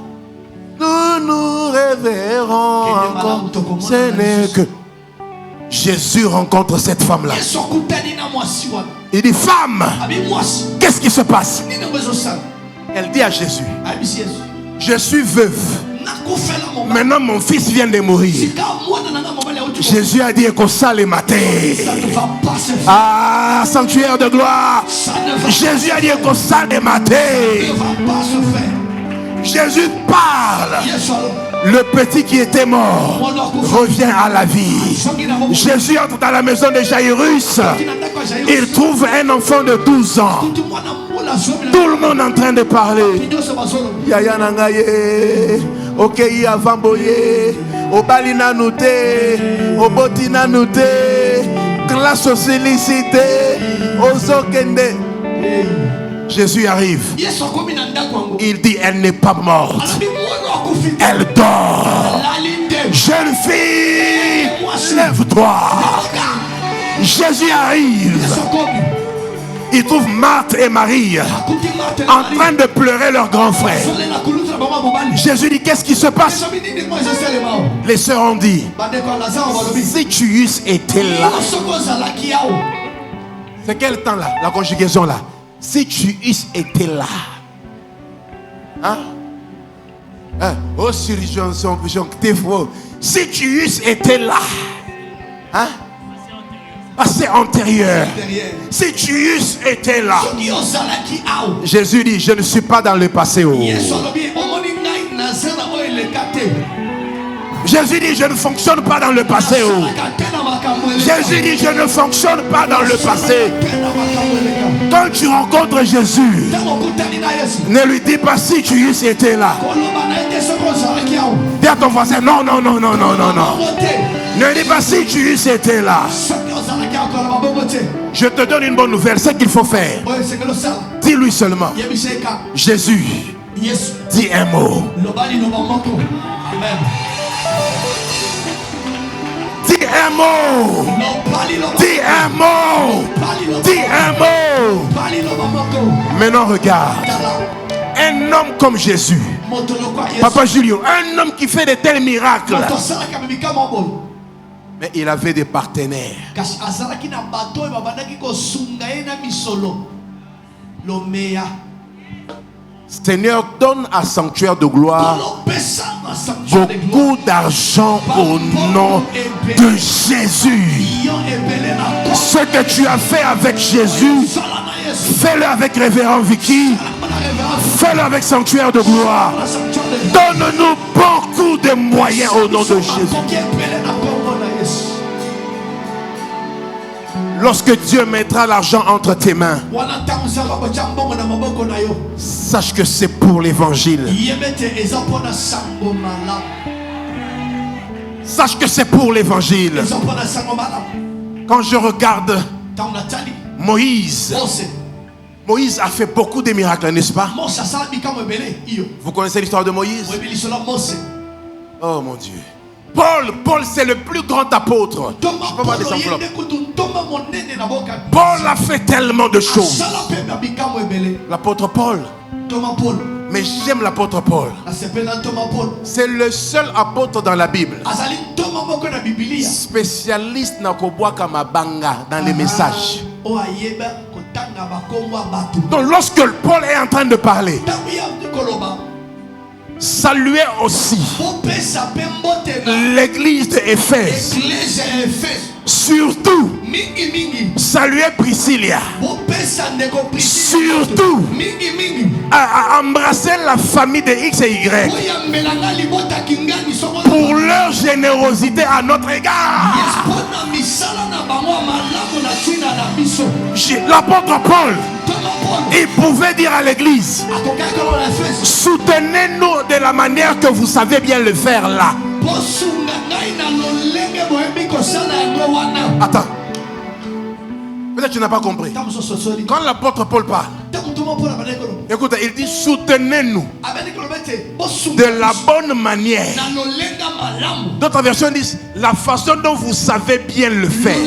S1: Nous nous révérons encore. Ce n'est que... Jésus rencontre cette femme-là. Il dit, femme, qu'est-ce qui se passe? Elle dit à Jésus, je suis veuve. Maintenant mon fils vient de mourir. Jésus a dit que ça le matin. Ah, sanctuaire de gloire. Jésus a dit que ça le matin. Jésus parle. Le petit qui était mort revient à la vie. Jésus entre dans la maison de Jairus. Il trouve un enfant de 12 ans. Tout le monde est en train de parler. Yaya nangaye, okei avamboye, obalina nouté, obotina nouté, classe sollicité, ozokende. Jésus arrive. Il dit, elle n'est pas morte. Elle dort. Jeune fille, lève-toi. Jésus arrive. Il trouve Marthe et Marie en train de pleurer leur grand frère. Jésus dit, qu'est-ce qui se passe? Les sœurs ont dit, si tu eusses été là. C'est quel temps là? La conjugaison là. Si tu eusses été là. Hein? Oh, si tu eusses été là. Hein? Passé antérieur. Si tu eusses été là. Jésus dit, je ne suis pas dans le passé. Oh. Jésus dit, je ne fonctionne pas dans le passé. Oh. Jésus dit, je ne fonctionne pas dans le passé. Quand tu rencontres Jésus, ne lui dis pas si tu eusses été là. Dis à ton voisin, non, non, non, non, non, non, non. Ne dis pas si tu eusses été là. Je te donne une bonne nouvelle, c'est qu'il faut faire. Dis-lui seulement, Jésus, dis un mot. Dis un mot. Dis un mot. Dis un mot. Maintenant regarde. Un homme comme Jésus. Papa Julio, un homme qui fait de tels miracles. Mais il avait des partenaires. Seigneur, donne à Sanctuaire de Gloire beaucoup d'argent au nom de Jésus. Ce que tu as fait avec Jésus, fais-le avec Révérend Vicky. Fais-le avec Sanctuaire de Gloire. Donne-nous beaucoup de moyens au nom de Jésus. Lorsque Dieu mettra l'argent entre tes mains, sache que c'est pour l'évangile. Sache que c'est pour l'évangile. Quand je regarde Moïse, Moïse a fait beaucoup de miracles, n'est-ce pas? Vous connaissez l'histoire de Moïse? Oh mon Dieu. Paul c'est le plus grand apôtre. Je peux voir des enveloppes. Paul a fait tellement de choses. L'apôtre Paul. Mais j'aime l'apôtre Paul. C'est le seul apôtre dans la Bible. Spécialiste dans les messages. Donc lorsque Paul est en train de parler, saluez aussi l'église d'Éphèse. Surtout, saluez Priscilla. Surtout, embrasser la famille de X et Y pour leur générosité à notre égard. L'apôtre Paul, il pouvait dire à l'église, soutenez-nous de la manière que vous savez bien le faire là. Attends, peut-être que tu n'as pas compris. Quand l'apôtre Paul parle, écoute, il dit soutenez-nous de la bonne manière. D'autres versions disent la façon dont vous savez bien le faire,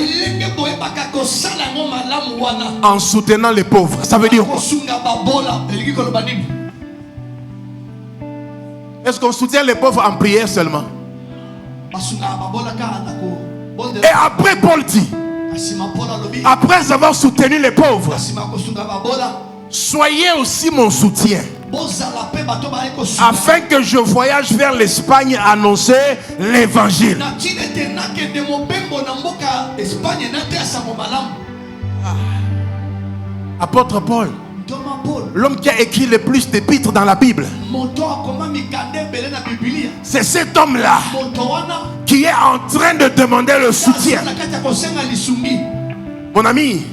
S1: en soutenant les pauvres. Ça veut dire quoi? Est-ce qu'on soutient les pauvres en prière seulement? Et après Paul dit, après avoir soutenu les pauvres, soyez aussi mon soutien, afin que je voyage vers l'Espagne annoncer l'évangile. Apôtre Paul, l'homme qui a écrit le plus d'épîtres dans la Bible, c'est cet homme-là qui est en train de demander le soutien. Mon ami,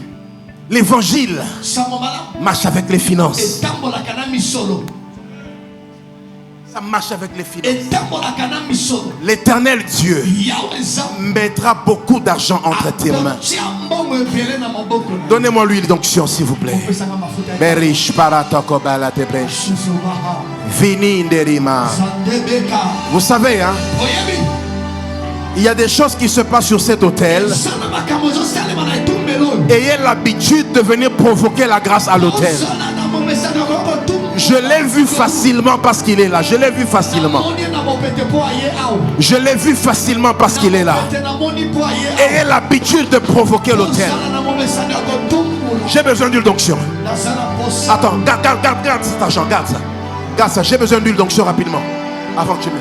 S1: l'évangile marche avec les finances. Ça marche avec les finances. L'éternel Dieu mettra beaucoup d'argent entre tes mains. Donnez-moi l'huile d'onction s'il vous plaît. Vous savez, hein, il y a des choses qui se passent sur cet autel. Ayez l'habitude de venir provoquer la grâce à l'autel. Je l'ai vu facilement parce qu'il est là. Je l'ai vu facilement. Je l'ai vu facilement parce qu'il est là. Ayez l'habitude de provoquer l'autel. J'ai besoin d'huile d'onction. Attends, garde cet argent, garde ça. Garde ça, j'ai besoin d'huile d'onction rapidement. Avant que tu me...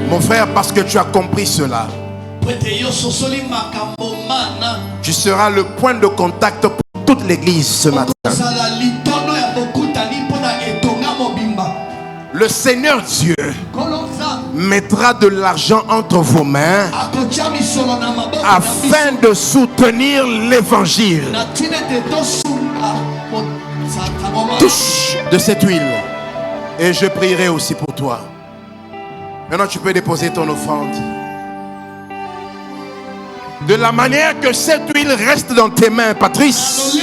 S1: Mon frère, parce que tu as compris cela, tu seras le point de contact pour toute l'église ce matin. Le Seigneur Dieu mettra de l'argent entre vos mains afin de soutenir l'évangile. Touche de cette huile et je prierai aussi pour toi. Maintenant tu peux déposer ton offrande. De la manière que cette huile reste dans tes mains, Patrice,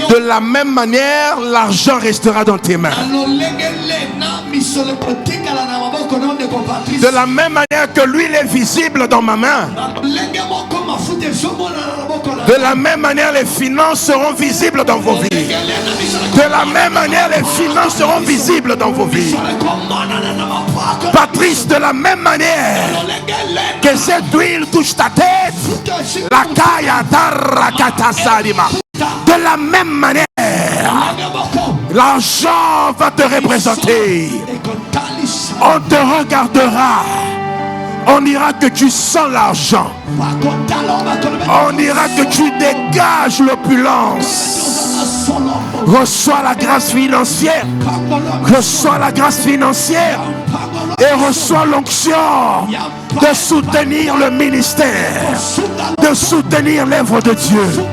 S1: de la même manière, l'argent restera dans tes mains. De la même manière que l'huile est visible dans ma main, de la même manière, les finances seront visibles dans vos vies. De la même manière, les finances seront visibles dans vos vies. Patrice, de la même manière que cette huile touche ta tête, la kaya tarakata salima. De la même manière, l'argent va te représenter. On te regardera. On dira que tu sens l'argent. On dira que tu dégages l'opulence. Reçois la grâce financière. Reçois la grâce financière. Et reçois l'onction de soutenir le ministère, de soutenir l'œuvre de Dieu,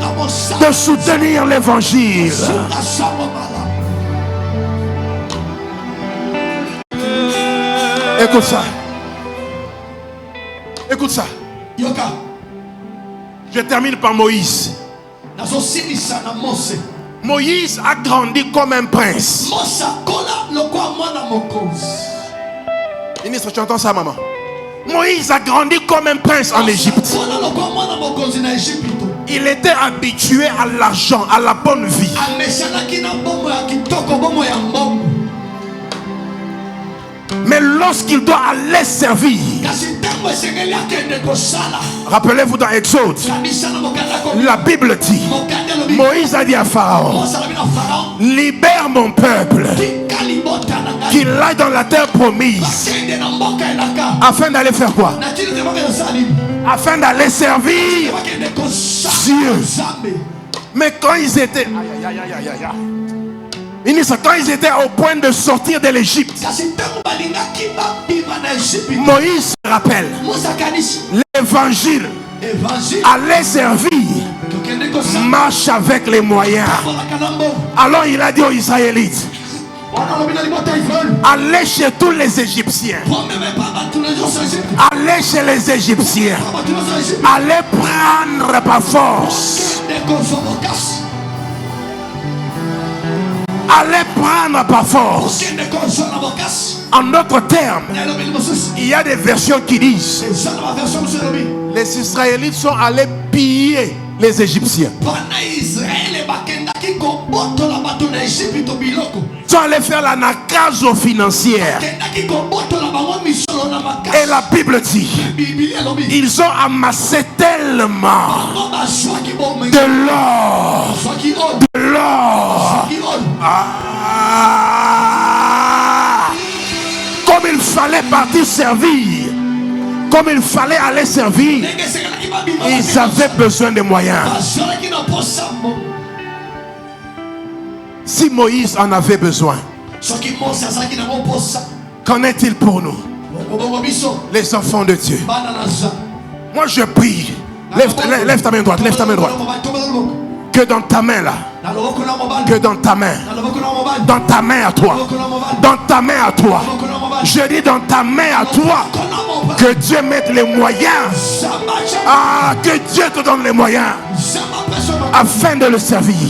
S1: de soutenir l'évangile. Écoute ça. Écoute ça. Je termine par Moïse. Moïse a grandi comme un prince. Ministre, tu entends ça, maman? Moïse a grandi comme un prince en Égypte. Il était habitué à l'argent, à la bonne vie. Mais lorsqu'il doit aller servir, rappelez-vous dans Exode, la Bible dit, Moïse a dit à Pharaon, libère mon peuple, qu'il aille dans la terre promise, afin d'aller faire quoi? Afin d'aller servir Dieu. Mais quand ils étaient, ministre, quand ils étaient au point de sortir de l'Égypte, Moïse se rappelle, l'évangile allait servir, marche avec les moyens. Alors il a dit aux Israélites, allez chez tous les Égyptiens, allez chez les Égyptiens, allez prendre par force, allez prendre par force. En d'autres termes, il y a des versions qui disent, les Israélites sont allés piller les Égyptiens. Ils sont allés faire la nakazo financière. Et la Bible dit, ils ont amassé tellement de l'or, de l'or. Comme il fallait partir servir, comme il fallait aller servir, ils avaient besoin de moyens. Si Moïse en avait besoin, qu'en est-il pour nous, les enfants de Dieu? Moi je prie, lève ta main droite, lève ta main droite. Que dans ta main là, que dans ta main à toi, dans ta main à toi, je dis dans ta main à toi, que Dieu mette les moyens, que Dieu te donne les moyens afin de le servir.